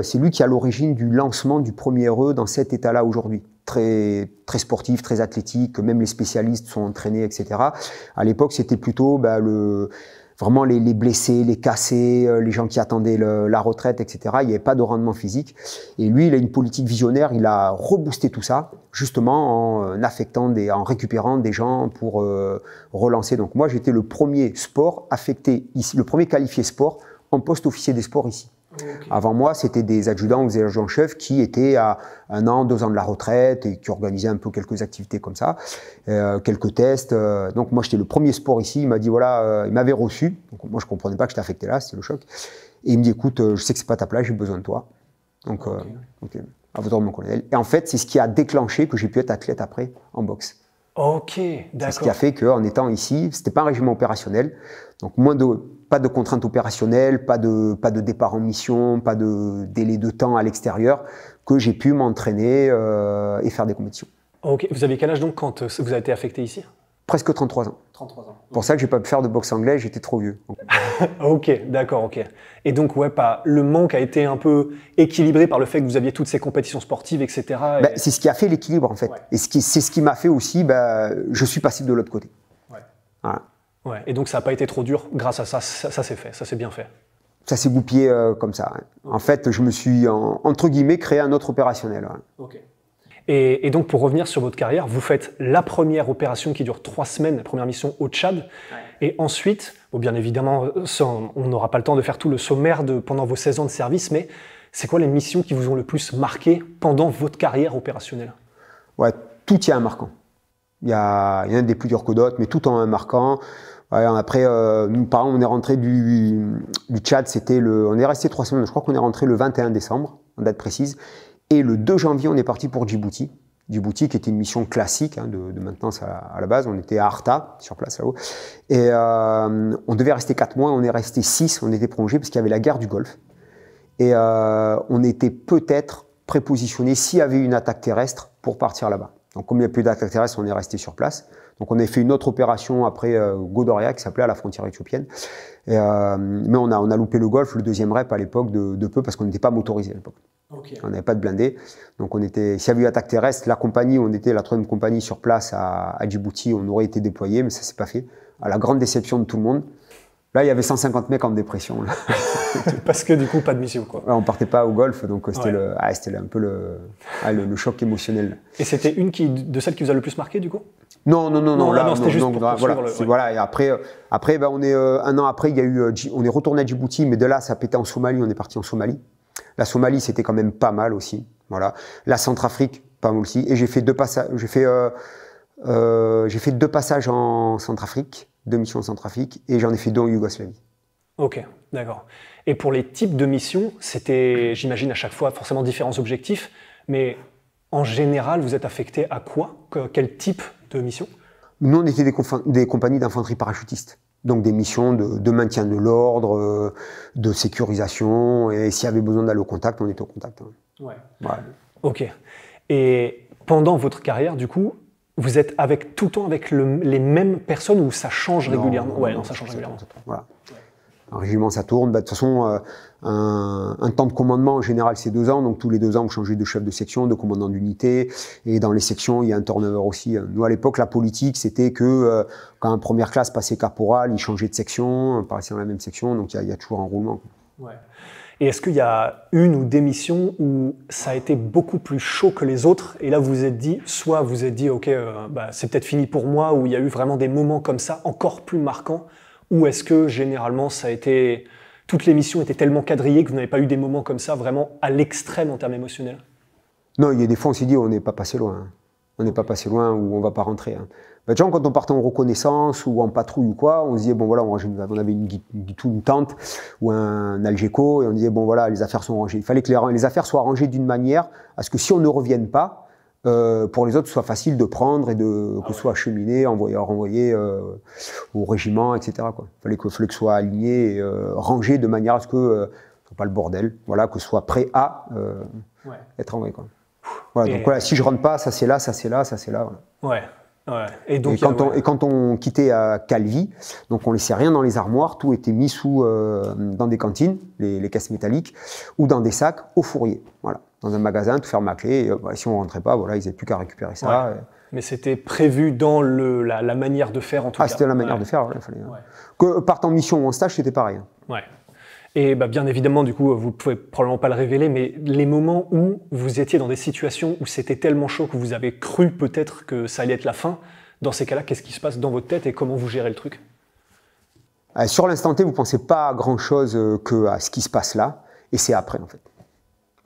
c'est lui qui est à l'origine du lancement du premier RE dans cet état-là aujourd'hui. Très, très sportif, très athlétique, même les spécialistes sont entraînés, etc. À l'époque, c'était plutôt vraiment les blessés, les cassés, les gens qui attendaient la retraite, etc. Il n'y avait pas de rendement physique. Et lui, il a une politique visionnaire, il a reboosté tout ça, justement en récupérant des gens pour relancer. Donc moi, j'étais le premier sport affecté ici, le premier qualifié sport en poste officier des sports ici. Okay. Avant moi, c'était des adjudants ou des adjudants-chefs qui étaient à 1 an, 2 ans de la retraite et qui organisaient un peu quelques activités comme ça, quelques tests. Donc moi, j'étais le premier sport ici. Il m'a dit, voilà, il m'avait reçu. Donc moi, je ne comprenais pas que j'étais affecté là, c'était le choc. Et il me dit, écoute, je sais que c'est pas ta place, j'ai besoin de toi. Donc, okay. À votre ordre, mon colonel. Et en fait, c'est ce qui a déclenché que j'ai pu être athlète après en boxe. Ok, d'accord. C'est ce qui a fait qu'en étant ici, c'était pas un régiment opérationnel, donc pas de contraintes opérationnelles, pas de départ en mission, pas de délai de temps à l'extérieur, que j'ai pu m'entraîner et faire des compétitions. Ok, vous avez quel âge donc quand vous avez été affecté ici? Presque 33 ans. 33 ans. Pour ça que j'ai pas pu faire de boxe anglaise, j'étais trop vieux. Ok, d'accord, ok. Et donc, ouais, le manque a été un peu équilibré par le fait que vous aviez toutes ces compétitions sportives, etc. C'est ce qui a fait l'équilibre, en fait. Ouais. Et c'est ce qui m'a fait aussi, je suis passé de l'autre côté. Ouais. Voilà. Ouais. Et donc, ça n'a pas été trop dur grâce à ça, ça s'est fait, ça s'est bien fait. Ça s'est goupillé comme ça. Hein. Okay. En fait, je me suis, entre guillemets, créé un autre opérationnel. Ouais. Ok. Et donc, pour revenir sur votre carrière, vous faites la première opération qui dure 3 semaines, la première mission au Tchad. Ouais. Et ensuite, bien évidemment, on n'aura pas le temps de faire tout le sommaire pendant vos 16 ans de service, mais c'est quoi les missions qui vous ont le plus marqué pendant votre carrière opérationnelle? Ouais, tout y a un marquant. Il y en a des plus durs que d'autres, mais tout en un marquant. Ouais, après, nous, par exemple, on est rentré du Tchad, on est resté 3 semaines, je crois qu'on est rentré le 21 décembre, en date précise. Et le 2 janvier, on est parti pour Djibouti. Djibouti, qui était une mission classique de maintenance à la base. On était à Arta, sur place là-haut. Et on devait rester 4 mois, on est resté 6, on était prolongé parce qu'il y avait la guerre du Golfe. Et on était peut-être prépositionné s'il y avait une attaque terrestre pour partir là-bas. Donc comme il n'y a plus d'attaque terrestre, on est resté sur place. Donc on a fait une autre opération après Godoria qui s'appelait à la frontière éthiopienne. Mais on a loupé le Golfe, le 2e rep à l'époque de peu parce qu'on n'était pas motorisé à l'époque. Okay. On n'avait pas de blindés. Donc s'il y avait eu attaque terrestre, la compagnie, on était la 3e compagnie sur place à Djibouti, on aurait été déployé, mais ça ne s'est pas fait. À la grande déception de tout le monde. Là, il y avait 150 mecs en dépression. Là. Parce que du coup, pas de mission, quoi. Ouais, on partait pas au Golfe, donc c'était un peu le choc émotionnel. Et c'était une de celles qui vous a le plus marqué, du coup? Non, c'était juste pour voilà, voilà. Et après, on est 1 an après, on est retourné à Djibouti, mais de là, ça a pété en Somalie. On est parti en Somalie. La Somalie, c'était quand même pas mal aussi. Voilà. La Centrafrique, pas mal aussi. Et j'ai fait 2 passages. J'ai fait 2 passages en Centrafrique, 2 missions en Centrafrique, et j'en ai fait 2 en Yougoslavie. Ok, d'accord. Et pour les types de missions, c'était, j'imagine, à chaque fois forcément différents objectifs, mais en général, vous êtes affecté à quoi? Quel type de mission? Nous, on était des compagnies d'infanterie parachutistes. Donc des missions de maintien de l'ordre, de sécurisation, et s'il y avait besoin d'aller au contact, on était au contact. Hein. Ouais. Voilà. Ok. Et pendant votre carrière, du coup, vous êtes tout le temps avec les mêmes personnes ou ça change régulièrement? Ouais, non, ça change régulièrement. Voilà. Un régiment, ça tourne. De toute façon, un temps de commandement, en général, c'est 2 ans. Donc, tous les 2 ans, vous changez de chef de section, de commandant d'unité. Et dans les sections, il y a un turnover aussi. Nous, à l'époque, la politique, c'était que quand un première classe passait caporal, il changeait de section, paraissait dans la même section. Donc, il y a toujours un roulement. Ouais. Et est-ce qu'il y a une ou des missions où ça a été beaucoup plus chaud que les autres et là vous vous êtes dit, soit vous vous êtes dit ok c'est peut-être fini pour moi, ou il y a eu vraiment des moments comme ça encore plus marquants, ou est-ce que généralement ça a été, toutes les missions étaient tellement quadrillées que vous n'avez pas eu des moments comme ça vraiment à l'extrême en termes émotionnels? Non, il y a des fois on s'est dit on n'est pas passé loin, hein. On n'est pas passé loin ou on va pas rentrer. Hein. Ben, genre, quand on partait en reconnaissance ou en patrouille ou quoi, on se disait, bon voilà, on avait une tente ou un Algeco, et on disait, bon voilà, les affaires sont rangées. Il fallait que les affaires soient rangées d'une manière à ce que si on ne revienne pas, pour les autres, ce soit facile de prendre et que ce soit acheminé, renvoyé au régiment, etc. Quoi. Il fallait que ce soit aligné, rangé de manière à ce que ce soit pas le bordel, voilà, que ce soit prêt à être envoyé. Quoi. Voilà, donc voilà, si je rentre pas, ça c'est là, ça c'est là, ça c'est là. Voilà. Ouais. Ouais. Et quand on quittait à Calvi, donc on laissait rien dans les armoires, tout était mis dans des cantines, les caisses métalliques, ou dans des sacs au fourrier, voilà, dans un magasin, tout fermé à clé. Et, si on rentrait pas, voilà, ils n'avaient plus qu'à récupérer ça. Ouais. Mais c'était prévu dans la manière de faire en tout cas. C'était la manière de faire, voilà, fallait. Que partant en mission ou en stage, c'était pareil. Ouais. Et bien évidemment, du coup, vous ne pouvez probablement pas le révéler, mais les moments où vous étiez dans des situations où c'était tellement chaud que vous avez cru peut-être que ça allait être la fin, dans ces cas-là, qu'est-ce qui se passe dans votre tête et comment vous gérez le truc? Sur l'instant T, vous ne pensez pas à grand-chose que à ce qui se passe là, et c'est après en fait.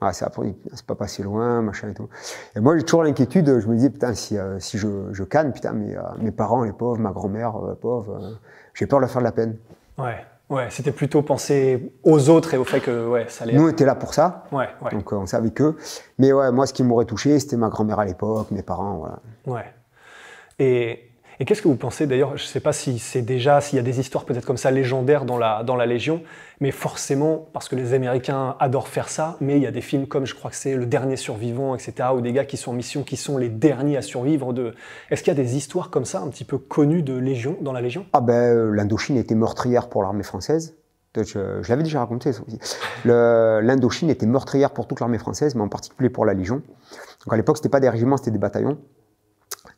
Ah, c'est après, c'est pas passé loin, machin et tout. Et moi, j'ai toujours l'inquiétude, je me disais, putain, si je canne, putain, mes parents, les pauvres, ma grand-mère, pauvre, j'ai peur de leur faire de la peine. Ouais, c'était plutôt penser aux autres et au fait que ça allait. Nous, on était là pour ça, donc on savait que. Mais ouais, moi, ce qui m'aurait touché, c'était ma grand-mère à l'époque, mes parents, voilà. Ouais. Et qu'est-ce que vous pensez d'ailleurs, je ne sais pas s'il y a des histoires peut-être comme ça légendaires dans la Légion, mais forcément, parce que les Américains adorent faire ça, mais il y a des films comme, je crois que c'est Le Dernier Survivant, etc., ou des gars qui sont en mission, qui sont les derniers à survivre. Est-ce qu'il y a des histoires comme ça, un petit peu connues dans la Légion? Ah ben, l'Indochine était meurtrière pour l'armée française. Je l'avais déjà raconté, ça aussi. L'Indochine était meurtrière pour toute l'armée française, mais en particulier pour la Légion. Donc à l'époque, ce n'était pas des régiments, c'était des bataillons.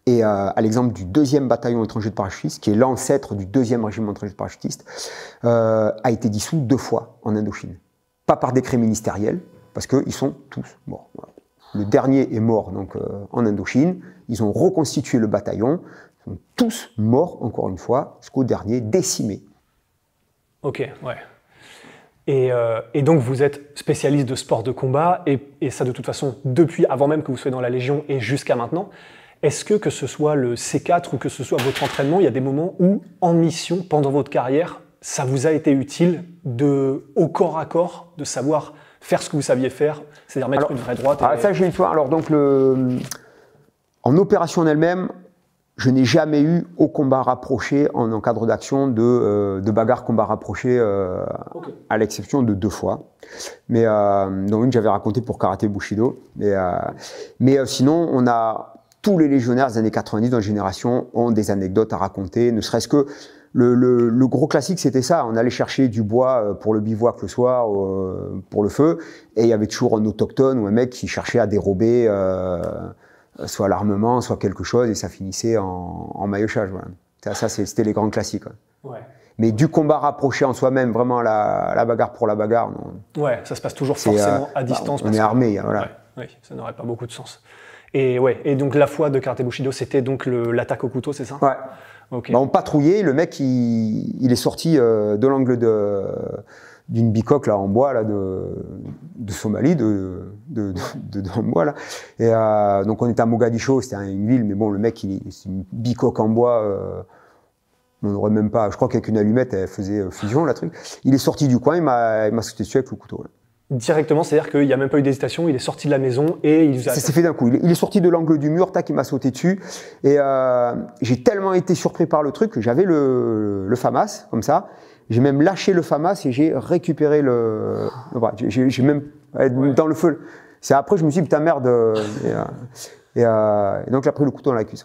Et à l'exemple du 2e bataillon étranger de parachutistes, qui est l'ancêtre du 2e régiment étranger de parachutistes, a été dissous 2 fois en Indochine. Pas par décret ministériel, parce qu'ils sont tous morts. Voilà. Le dernier est mort donc, en Indochine, ils ont reconstitué le bataillon, ils sont tous morts, encore une fois, jusqu'au dernier, décimés. Ok, ouais. Et donc vous êtes spécialiste de sport de combat, et ça de toute façon, avant même que vous soyez dans la Légion et jusqu'à maintenant. Est-ce que ce soit le C4 ou que ce soit votre entraînement, il y a des moments où, en mission, pendant votre carrière, ça vous a été utile au corps à corps, de savoir faire ce que vous saviez faire, c'est-à-dire mettre une vraie droite? Ça, j'ai une fois. Alors, donc, en opération en elle-même, je n'ai jamais eu au combat rapproché, en cadre d'action, de bagarre combat rapproché, à l'exception de 2 fois. Mais, dont une, j'avais raconté pour Karaté Bushido. Mais sinon, tous les légionnaires des années 90 dans la génération ont des anecdotes à raconter, ne serait-ce que le gros classique, c'était ça. On allait chercher du bois pour le bivouac le soir, pour le feu, et il y avait toujours un autochtone ou un mec qui cherchait à dérober soit l'armement, soit quelque chose, et ça finissait en maillotchage. Voilà. Ça, c'était les grands classiques. Ouais. Mais du combat rapproché en soi-même, vraiment la bagarre pour la bagarre, non. Ouais, ça se passe toujours forcément à distance. On est armé, voilà. Ouais, ça n'aurait pas beaucoup de sens. Et donc la fois de Karaté Bushido, c'était donc l'attaque au couteau, c'est ça? Ouais. Okay. On patrouillait, le mec il est sorti de l'angle d'une bicoque là, en bois là, de Somalie, en bois là. Et donc on était à Mogadiscio, c'était une ville, mais bon, le mec c'est une bicoque en bois. On n'aurait même pas, je crois qu'avec une allumette, elle faisait fusion, la truc. Il est sorti du coin, il m'a sauté dessus avec le couteau. Là. Directement, c'est-à-dire qu'il n'y a même pas eu d'hésitation, il est sorti de la maison et il vous a... Ça s'est fait d'un coup. Il est sorti de l'angle du mur, tac, il m'a sauté dessus. Et j'ai tellement été surpris par le truc que j'avais le FAMAS, comme ça. J'ai même lâché le FAMAS et j'ai récupéré le bras. J'ai même, dans le feu. C'est après, je me suis dit, putain, merde. Et donc, j'ai pris le couteau dans la cuisse.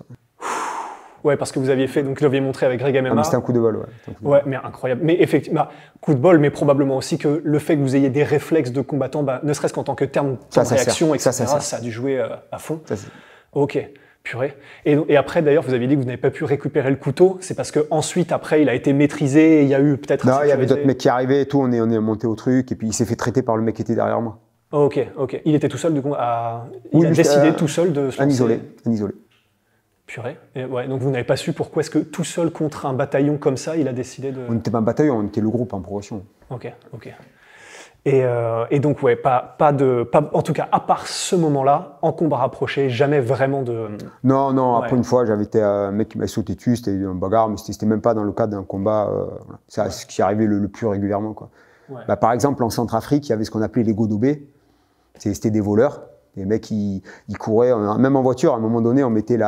Ouais, parce que vous aviez fait, donc vous l'aviez montré avec Greg MMA. Ah, mais c'était un coup de bol, ouais. Ouais, mais incroyable. Mais effectivement, coup de bol, mais probablement aussi que le fait que vous ayez des réflexes de combattant, ne serait-ce qu'en tant que terme de réaction, etc., ça a dû jouer à fond. Ok, purée. Et après, d'ailleurs, vous avez dit que vous n'avez pas pu récupérer le couteau. C'est parce qu'ensuite, après, il a été maîtrisé et il y a eu peut-être... Non, il y avait d'autres mecs qui arrivaient et tout, on est monté au truc, et puis il s'est fait traiter par le mec qui était derrière moi. Ok. Il était tout seul, du coup, il a décidé tout seul de se lancer. Un isolé. Purée. Ouais, donc vous n'avez pas su pourquoi est-ce que tout seul contre un bataillon comme ça, il a décidé de... On n'était pas un bataillon, on était le groupe en progression. Ok. Et donc, ouais, en tout cas, à part ce moment-là, en combat rapproché, jamais vraiment de... Non, après une fois, j'avais été un mec qui m'a sauté dessus, c'était une bagarre, mais c'était même pas dans le cadre d'un combat. C'est ce qui arrivait le plus régulièrement, quoi. Ouais. Par exemple, en Centrafrique, il y avait ce qu'on appelait les godobés. C'était des voleurs. Les mecs, ils couraient, même en voiture, à un moment donné, on mettait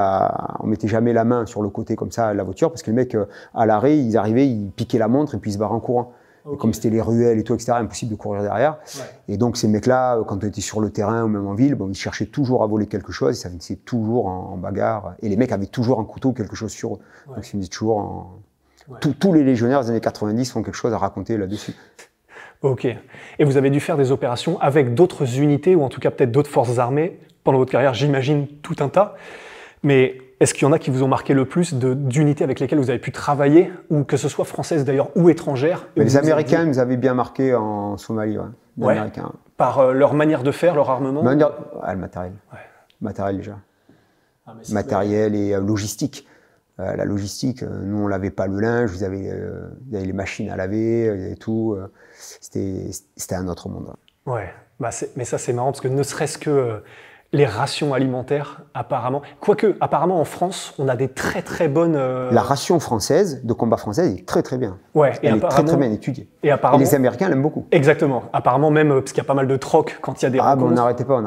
jamais la main sur le côté comme ça à la voiture, parce que les mecs, à l'arrêt, ils arrivaient, ils piquaient la montre et puis ils se barraient en courant. Okay. Comme c'était les ruelles et tout, etc., impossible de courir derrière. Ouais. Et donc, ces mecs-là, quand on était sur le terrain ou même en ville, ils cherchaient toujours à voler quelque chose, ils s'avénissaient toujours en bagarre. Et les mecs avaient toujours un couteau, quelque chose sur eux. Ouais. Donc, ils disaient toujours... Tous les légionnaires des années 90 font quelque chose à raconter là-dessus. Ok. Et vous avez dû faire des opérations avec d'autres unités, ou en tout cas peut-être d'autres forces armées, pendant votre carrière, j'imagine tout un tas. Mais est-ce qu'il y en a qui vous ont marqué le plus d'unités avec lesquelles vous avez pu travailler, ou que ce soit françaises d'ailleurs, ou étrangères? Les Américains nous avaient bien marqué en Somalie, ouais. Par leur manière de faire, leur armement? Le matériel. Ouais. Matériel déjà. Matériel et logistique. La logistique, nous on lavait pas le linge, il y avait les machines à laver, et tout. C'était un autre monde. Ouais, mais ça c'est marrant parce que ne serait-ce que les rations alimentaires, apparemment, quoique apparemment en France, on a des très très bonnes... La ration française, de combat française, est très très bien. Ouais, elle est très très bien étudiée. Et les Américains l'aiment beaucoup. Exactement. Apparemment même, parce qu'il y a pas mal de trocs quand il y a des rencontres. On n'arrêtait pas.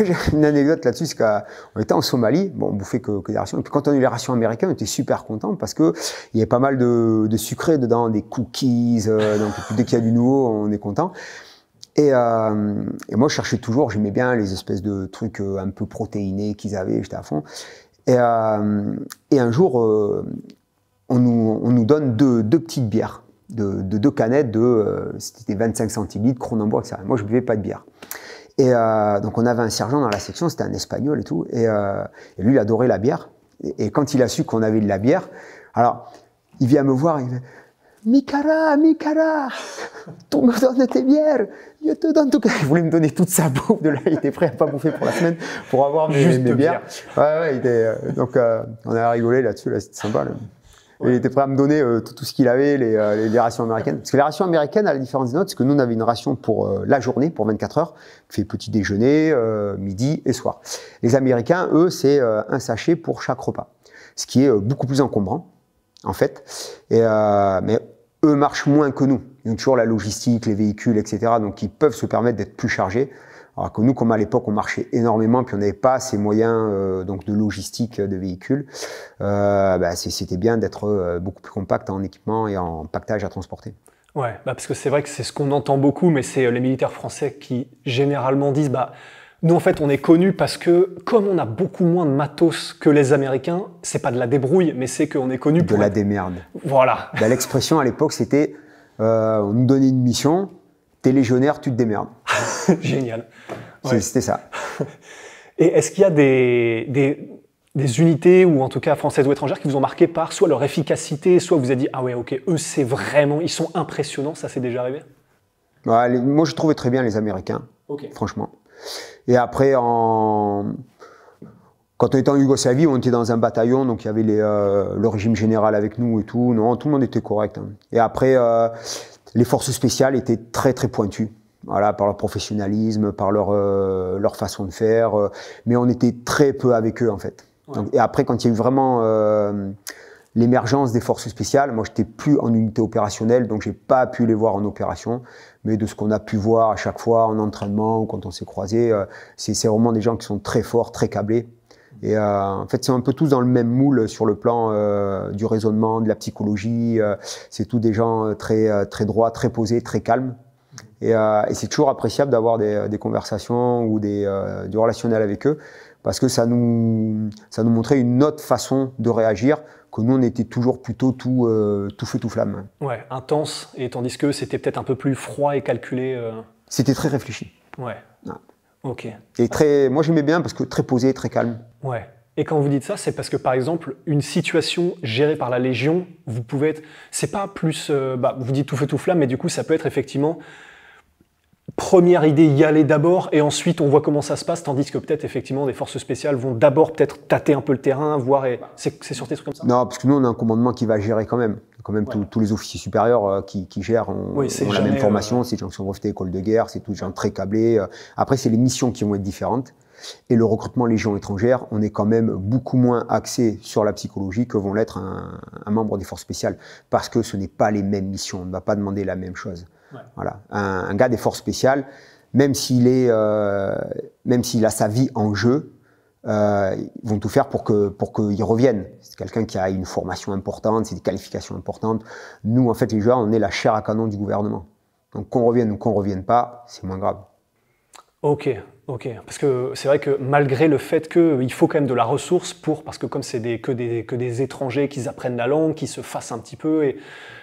J'ai une anecdote là-dessus, c'est qu'on était en Somalie, on bouffait que des rations, et puis quand on a eu les rations américaines, on était super contents parce qu'il y avait pas mal de sucré dedans, des cookies, donc dès qu'il y a du nouveau, on est content. Et moi, je cherchais toujours, j'aimais bien les espèces de trucs un peu protéinés qu'ils avaient, j'étais à fond. Et un jour, on nous donne deux petites bières, deux canettes c'était 25 centilitres, Kronenbourg, etc. Moi, je ne buvais pas de bière. Et donc, on avait un sergent dans la section, c'était un Espagnol et tout, et lui, il adorait la bière. Et quand il a su qu'on avait de la bière, alors, il vient me voir, il dit « Mikara, tu me donnes tes bières, je te donne tout. » Il voulait me donner toute sa bouffe, de là, il était prêt à pas bouffer pour la semaine, pour avoir mes bières. Ouais, il était, donc on a rigolé là-dessus, là, c'était sympa. Là. Ouais. Il était prêt à me donner tout ce qu'il avait, les rations américaines. Parce que les rations américaines, à la différence des nôtres, c'est que nous, on avait une ration pour la journée, pour 24 heures, qui fait petit déjeuner, midi et soir. Les Américains, eux, c'est un sachet pour chaque repas, ce qui est beaucoup plus encombrant, en fait. Mais eux marchent moins que nous. Ils ont toujours la logistique, les véhicules, etc. Donc, ils peuvent se permettre d'être plus chargés. Alors que nous, comme à l'époque, on marchait énormément, puis on n'avait pas ces moyens donc de logistique de véhicules, c'était bien d'être beaucoup plus compact en équipement et en pactage à transporter. Ouais, parce que c'est vrai que c'est ce qu'on entend beaucoup, mais c'est les militaires français qui généralement disent nous, en fait, on est connus parce que, comme on a beaucoup moins de matos que les Américains, c'est pas de la débrouille, mais c'est qu'on est connus pour... De la démerde. Voilà. L'expression à l'époque, c'était on nous donnait une mission, t'es légionnaire, tu te démerdes. Génial. Ouais. C'était ça. Et est-ce qu'il y a des unités, ou en tout cas françaises ou étrangères, qui vous ont marqué par soit leur efficacité, soit vous avez dit « Ah ouais, ok, eux, c'est vraiment... Ils sont impressionnants », ça s'est déjà arrivé? Moi, je trouvais très bien les Américains, franchement. Et après, quand on était en Yougoslavie, on était dans un bataillon, donc il y avait le régime général avec nous et tout. Non, tout le monde était correct. Hein. Et après, les forces spéciales étaient très très pointues. Voilà, par leur professionnalisme, par leur façon de faire. Mais on était très peu avec eux, en fait. Ouais. Donc, et après, quand il y a eu vraiment l'émergence des forces spéciales. Moi, je n'étais plus en unité opérationnelle, donc je n'ai pas pu les voir en opération. Mais de ce qu'on a pu voir à chaque fois en entraînement ou quand on s'est croisés, c'est vraiment des gens qui sont très forts, très câblés. Et en fait, c'est un peu tous dans le même moule sur le plan du raisonnement, de la psychologie. C'est tous des gens très droits, très posés, très calmes. Et c'est toujours appréciable d'avoir des conversations ou du relationnel avec eux, parce que ça nous montrait une autre façon de réagir, que nous, on était toujours plutôt tout feu, tout flamme. Ouais, intense, et tandis que c'était peut-être un peu plus froid et calculé. C'était très réfléchi. Ouais. Ok. Et moi, j'aimais bien parce que très posé, très calme. Ouais. Et quand vous dites ça, c'est parce que, par exemple, une situation gérée par la Légion, vous pouvez être... C'est pas plus... vous dites tout feu, tout flamme, mais du coup, ça peut être effectivement... Première idée, y aller d'abord, et ensuite, on voit comment ça se passe, tandis que peut-être, effectivement, des forces spéciales vont d'abord peut-être tâter un peu le terrain, voir... C'est sur des trucs comme ça? Non, parce que nous, on a un commandement qui va gérer quand même. Ouais. Tous les officiers supérieurs qui gèrent ont la même formation. C'est des gens qui sont brevetés école de guerre, c'est tous des gens très câblés. Après, c'est les missions qui vont être différentes. Et le recrutement Légion étrangère, on est quand même beaucoup moins axé sur la psychologie que vont l'être un membre des forces spéciales. Parce que ce n'est pas les mêmes missions, on ne va pas demander la même chose. Ouais. Voilà. Un gars des forces spéciales, même s'il a sa vie en jeu, ils vont tout faire pour qu'il revienne. C'est quelqu'un qui a une formation importante, c'est des qualifications importantes. Nous, en fait, les joueurs, on est la chair à canon du gouvernement. Donc qu'on revienne ou qu'on ne revienne pas, c'est moins grave. Ok. Parce que c'est vrai que malgré le fait qu'il faut quand même de la ressource parce que comme c'est que des étrangers, qu'ils apprennent la langue, qu'ils se fassent un petit peu,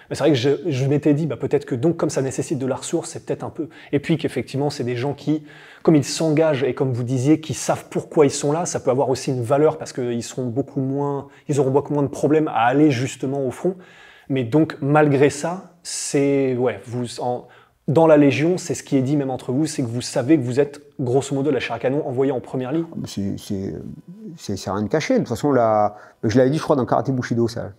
mais c'est vrai que je m'étais dit, peut-être que donc comme ça nécessite de la ressource, c'est peut-être un peu... Et puis qu'effectivement, c'est des gens qui, comme ils s'engagent et comme vous disiez, qui savent pourquoi ils sont là, ça peut avoir aussi une valeur parce qu'ils auront beaucoup moins de problèmes à aller justement au front. Mais donc, malgré ça, dans la Légion, c'est ce qui est dit même entre vous, c'est que vous savez que vous êtes grosso modo la chair à canon envoyée en première ligne. C'est rien de caché. De toute façon, je l'avais dit, je crois, dans Karaté Bushido, ça.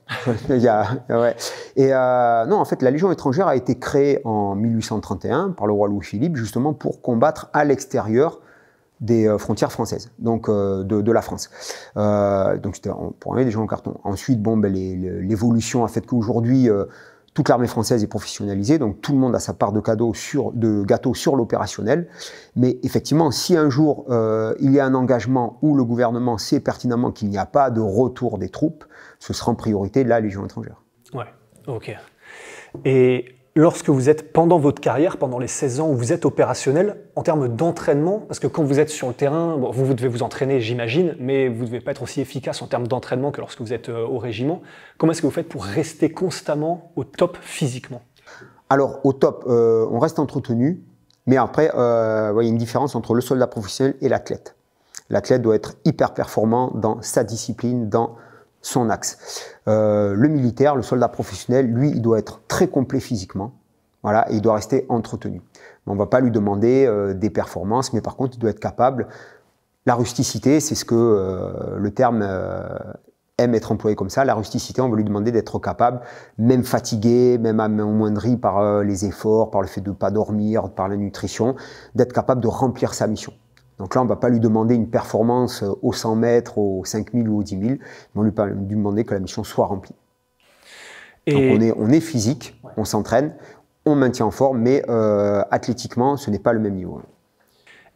Ouais. Et non, en fait, la Légion étrangère a été créée en 1831 par le roi Louis-Philippe, justement pour combattre à l'extérieur des frontières françaises, donc de la France. Donc c'était pour enlever des gens en carton. Ensuite, l'évolution a fait qu'aujourd'hui, toute l'armée française est professionnalisée, donc tout le monde a sa part de gâteau sur l'opérationnel. Mais effectivement, si un jour il y a un engagement où le gouvernement sait pertinemment qu'il n'y a pas de retour des troupes, ce sera en priorité la Légion étrangère. Ouais, ok. Et lorsque vous êtes, pendant votre carrière, pendant les 16 ans où vous êtes opérationnel, en termes d'entraînement, parce que quand vous êtes sur le terrain, vous devez vous entraîner, j'imagine, mais vous ne devez pas être aussi efficace en termes d'entraînement que lorsque vous êtes au régiment. Comment est-ce que vous faites pour rester constamment au top physiquement? Alors, au top, on reste entretenu, mais après, il y a une différence entre le soldat professionnel et l'athlète. L'athlète doit être hyper performant dans sa discipline, dans son axe. Le militaire, le soldat professionnel, lui, il doit être très complet physiquement, voilà, et il doit rester entretenu. On ne va pas lui demander des performances, mais par contre, il doit être capable. La rusticité, c'est ce que le terme aime être employé comme ça. La rusticité, on va lui demander d'être capable, même fatigué, même amoindri par les efforts, par le fait de ne pas dormir, par la nutrition, d'être capable de remplir sa mission. Donc là, on ne va pas lui demander une performance aux 100 mètres, aux 5000 ou aux 10 000. On va lui demander que la mission soit remplie. Et donc on est physique, ouais. On s'entraîne, on maintient en forme, mais athlétiquement, ce n'est pas le même niveau.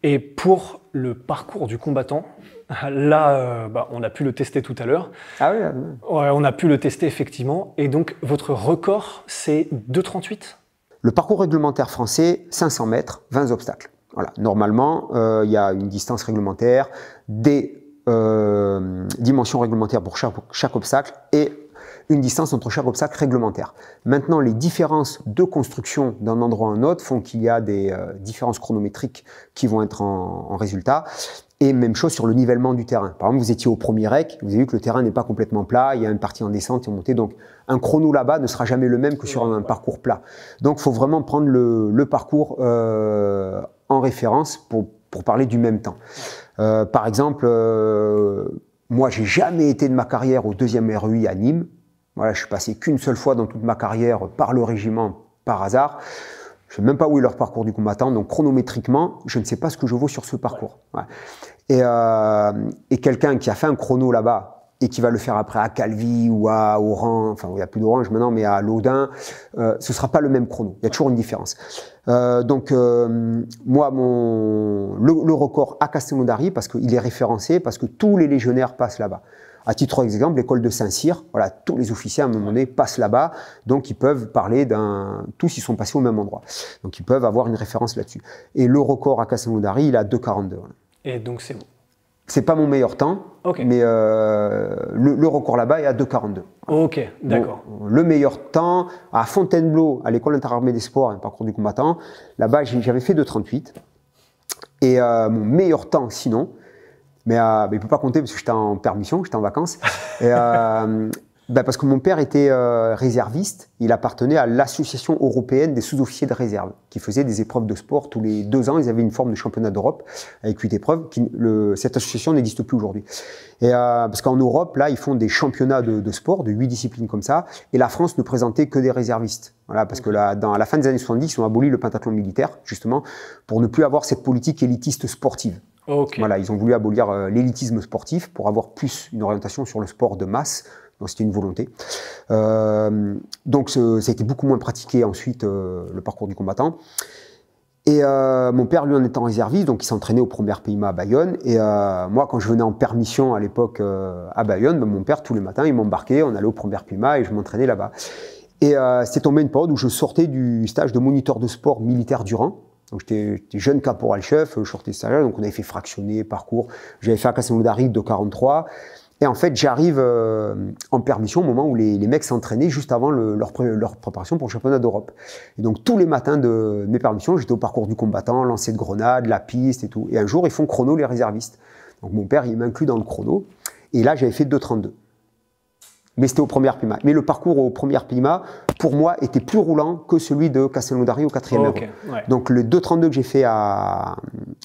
Et pour le parcours du combattant, là, on a pu le tester tout à l'heure. Ah oui, ouais, on a pu le tester effectivement. Et donc, votre record, c'est 2,38 ? Le parcours réglementaire français, 500 mètres, 20 obstacles. Voilà. Normalement, il y a une distance réglementaire, des dimensions réglementaires pour chaque obstacle et une distance entre chaque obstacle réglementaire. Maintenant, les différences de construction d'un endroit à un autre font qu'il y a des différences chronométriques qui vont être en résultat. Et même chose sur le nivellement du terrain. Par exemple, vous étiez au premier rec, vous avez vu que le terrain n'est pas complètement plat, il y a une partie en descente et en montée. Donc, un chrono là-bas ne sera jamais le même que sur un parcours plat. Donc, il faut vraiment prendre le parcours en référence pour parler du même temps. Par exemple, moi, j'ai jamais été de ma carrière au 2e RUI à Nîmes. Voilà, je suis passé qu'une seule fois dans toute ma carrière par le régiment, par hasard. Je ne sais même pas où est leur parcours du combattant, donc chronométriquement, je ne sais pas ce que je vaux sur ce parcours. Ouais. Et quelqu'un qui a fait un chrono là-bas et qui va le faire après à Calvi ou à Oran, enfin il n'y a plus d'Orange maintenant, mais à Laudun, ce ne sera pas le même chrono. Il y a toujours une différence. Moi, le record à Castelnaudary, parce qu'il est référencé, parce que tous les légionnaires passent là-bas. À titre d'exemple, l'école de Saint-Cyr, voilà, tous les officiers à un moment donné passent là-bas, donc ils peuvent parler tous ils sont passés au même endroit. Donc ils peuvent avoir une référence là-dessus. Et le record à Castelnaudary, il est à 2,42. Voilà. Et donc c'est bon. C'est pas mon meilleur temps, mais le record là-bas est à 2,42. Ok, d'accord. Bon, le meilleur temps, à Fontainebleau, à l'école interarmée des sports, un parcours du combattant, là-bas j'avais fait 2,38. Et mon meilleur temps sinon, mais il ne peut pas compter parce que j'étais en permission, j'étais en vacances. Et, parce que mon père était réserviste, il appartenait à l'Association européenne des sous-officiers de réserve, qui faisait des épreuves de sport tous les 2 ans. Ils avaient une forme de championnat d'Europe avec 8 épreuves. Cette association n'existe plus aujourd'hui. Et parce qu'en Europe, là, ils font des championnats de sport, de 8 disciplines comme ça, et la France ne présentait que des réservistes. Voilà, parce que à la fin des années 70, ils ont aboli le pentathlon militaire, justement, pour ne plus avoir cette politique élitiste sportive. Voilà, ils ont voulu abolir l'élitisme sportif pour avoir plus une orientation sur le sport de masse. Donc c'était une volonté. Donc ça a été beaucoup moins pratiqué ensuite, le parcours du combattant. Et mon père, lui, en étant réserviste, donc il s'entraînait au premier PIMA à Bayonne. Et moi, quand je venais en permission à l'époque à Bayonne, mon père, tous les matins, il m'embarquait, on allait au premier PIMA et je m'entraînais là-bas. Et c'était tombé une période où je sortais du stage de moniteur de sport militaire du rang. Donc j'étais jeune caporal-chef, je sortais de stage, donc on avait fait fractionner, parcours. J'avais fait à Castelnaudary de 43. Et en fait, j'arrive en permission au moment où les mecs s'entraînaient juste avant leur préparation pour le championnat d'Europe. Et donc tous les matins de mes permissions, j'étais au parcours du combattant, lancer de grenade, la piste et tout. Et un jour, ils font chrono les réservistes. Donc mon père, il m'inclut dans le chrono. Et là, j'avais fait 2,32. Mais c'était au premier PIMA. Mais le parcours au premier PIMA, pour moi, était plus roulant que celui de Castelnaudary au 4e Euro. Donc le 2,32 que j'ai fait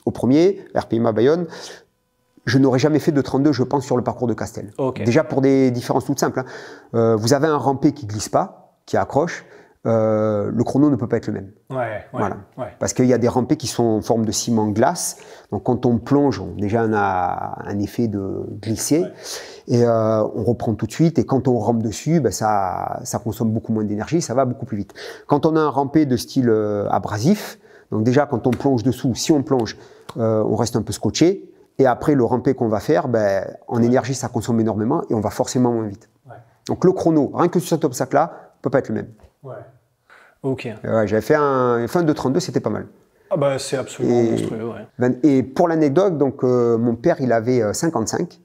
au premier, RPIMA Bayonne, je n'aurais jamais fait de 32, je pense, sur le parcours de Castel. Déjà pour des différences toutes simples. Vous avez un rampé qui ne glisse pas, qui accroche. Le chrono ne peut pas être le même. Voilà. Parce qu'il y a des rampés qui sont en forme de ciment-glace. Donc quand on plonge, déjà on a un effet de glisser. Et on reprend tout de suite. Et quand on rampe dessus, ça consomme beaucoup moins d'énergie, ça va beaucoup plus vite. Quand on a un rampé de style abrasif, donc déjà quand on plonge dessous, si on plonge, on reste un peu scotché. Et après, le rampé qu'on va faire, en énergie, ça consomme énormément et on va forcément moins vite. Donc le chrono, rien que sur cet obstacle-là, ne peut pas être le même. J'avais fait un 2,32, c'était pas mal. Ah bah c'est absolument monstrueux, Et pour l'anecdote, donc mon père, il avait 55.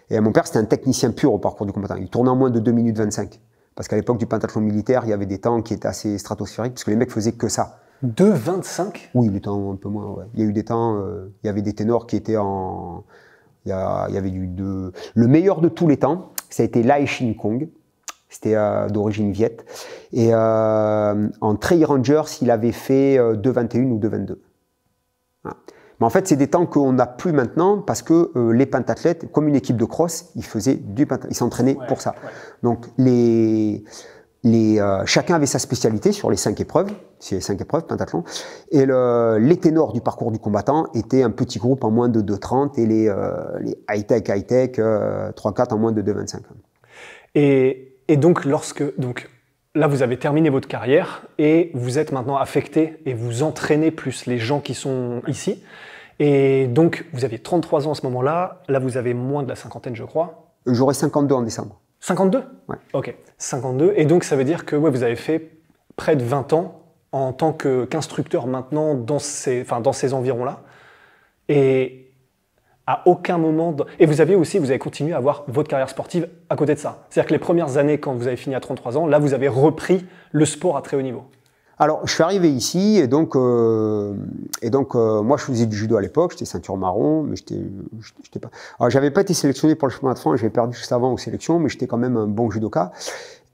Et mon père, c'était un technicien pur au parcours du combattant. Il tournait en moins de 2 minutes 25. Parce qu'à l'époque du pentathlon militaire, il y avait des temps qui étaient assez stratosphériques, parce que les mecs faisaient que ça. 2,25 ? Oui, des temps un peu moins, Il y a eu des temps, il y avait des ténors qui étaient en... Il y avait le meilleur de tous les temps, ça a été Lai Shin Kong, c'était d'origine viet. Et en Trail Rangers, il avait fait 2,21 ou 2,22. Voilà. Mais en fait, c'est des temps qu'on n'a plus maintenant parce que les pentathlètes, comme une équipe de cross, ils s'entraînaient pour ça. Donc chacun avait sa spécialité sur les 5 épreuves, c'est les 5 épreuves pentathlon, et les ténors du parcours du combattant étaient un petit groupe en moins de 2,30 et les high-tech 3-4 en moins de 2,25. Et donc là vous avez terminé votre carrière et vous êtes maintenant affecté et vous entraînez plus les gens qui sont ici. Et donc vous aviez 33 ans à ce moment-là, là vous avez moins de la cinquantaine je crois. J'aurai 52 en décembre. 52 ? Ouais. Ok, 52. Et donc ça veut dire que vous avez fait près de 20 ans en tant qu'instructeur maintenant dans ces environs-là. Et à aucun moment... Et vous avez continué à avoir votre carrière sportive à côté de ça. C'est-à-dire que les premières années, quand vous avez fini à 33 ans, là vous avez repris le sport à très haut niveau. Alors, je suis arrivé ici et donc moi, je faisais du judo à l'époque, j'étais ceinture marron, mais j'étais pas... Alors, j'avais pas été sélectionné pour le championnat de France, j'avais perdu juste avant aux sélections, mais j'étais quand même un bon judoka.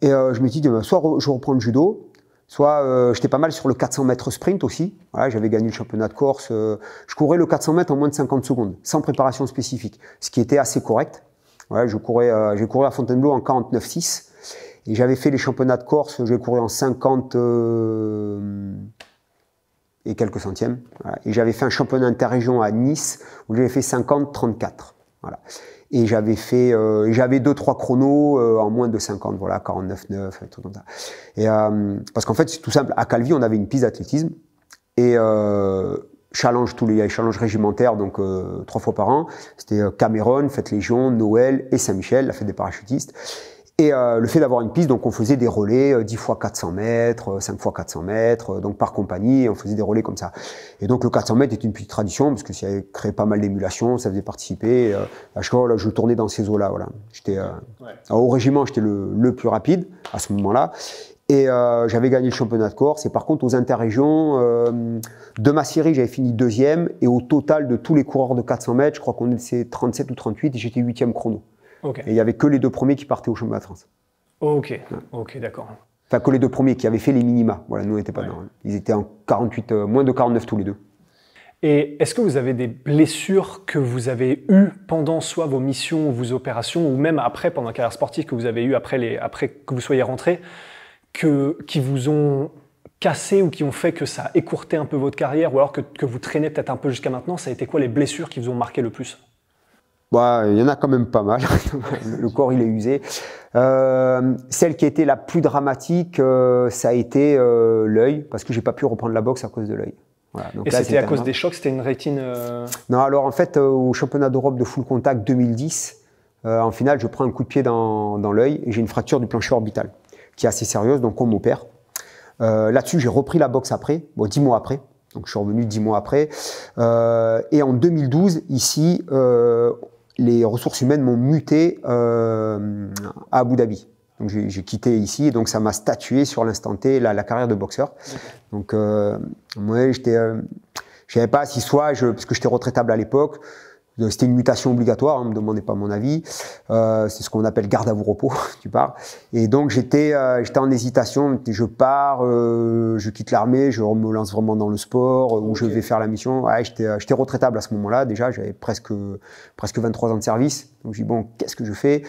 Et je me suis dit, soit je reprends le judo, soit j'étais pas mal sur le 400 mètres sprint aussi. Voilà, j'avais gagné le championnat de Corse. Je courais le 400 mètres en moins de 50 secondes, sans préparation spécifique, ce qui était assez correct. Voilà, j'ai couru à Fontainebleau en 49,6. Et j'avais fait les championnats de Corse, j'ai couru en 50 et quelques centièmes. Voilà. Et j'avais fait un championnat interrégion à Nice où j'avais fait 50-34. Voilà. Et j'avais fait, j'avais 2-3 chronos en moins de 50, voilà, 49,9, un truc comme ça. Et, parce qu'en fait, c'est tout simple. À Calvi, on avait une piste d'athlétisme et challenge tous les challenge régimentaires, donc 3 fois par an. C'était Cameron, Fête Légion, Noël et Saint-Michel, la fête des parachutistes. Et le fait d'avoir une piste, donc on faisait des relais 10 fois 400 mètres, 5 fois 400 mètres, donc par compagnie, on faisait des relais comme ça. Et donc le 400 mètres était une petite tradition, parce que ça avait créé pas mal d'émulation, ça faisait participer. À chaque fois, là, je tournais dans ces eaux-là. Voilà. Au régiment, j'étais le plus rapide à ce moment-là. Et j'avais gagné le championnat de Corse. Et par contre, aux interrégions, de ma série, j'avais fini 2e. Et au total de tous les coureurs de 400 mètres, je crois qu'on était 37 ou 38, et j'étais 8e chrono. Okay. Et il n'y avait que les 2 premiers qui partaient au championnat de France. Ok, d'accord. Enfin, que les 2 premiers qui avaient fait les minima. Voilà, nous, on n'était pas dedans. Ils étaient en 48, moins de 49 tous les 2. Et est-ce que vous avez des blessures que vous avez eues pendant soit vos missions ou vos opérations, ou même après, pendant la carrière sportive que vous avez eues après que vous soyez rentré, qui vous ont cassé ou qui ont fait que ça a écourté un peu votre carrière, ou alors que vous traînez peut-être un peu jusqu'à maintenant? Ça a été quoi les blessures qui vous ont marqué le plus? Bah, il y en a quand même pas mal. Le corps, il est usé. Celle qui a été la plus dramatique, ça a été l'œil, parce que j'ai pas pu reprendre la boxe à cause de l'œil. Voilà, et c'était à cause des chocs, c'était une rétine Non, alors en fait, au championnat d'Europe de full contact 2010, en finale, je prends un coup de pied dans l'œil et j'ai une fracture du plancher orbital, qui est assez sérieuse, donc on m'opère. Là-dessus, j'ai repris la boxe après, 10 mois après. Donc je suis revenu 10 mois après. Et en 2012, ici, les ressources humaines m'ont muté à Abu Dhabi. Donc j'ai quitté ici et donc ça m'a statué sur l'instant T la carrière de boxeur. Donc moi, je savais pas si parce que j'étais retraitable à l'époque. C'était une mutation obligatoire, on ne me demandait pas mon avis. C'est ce qu'on appelle garde à vous repos, tu pars. Et donc j'étais en hésitation, je pars, je quitte l'armée, je me lance vraiment dans le sport, où je vais faire la mission. Ouais, j'étais retraitable à ce moment-là, déjà, j'avais presque 23 ans de service. Donc je dis, bon, qu'est-ce que je fais?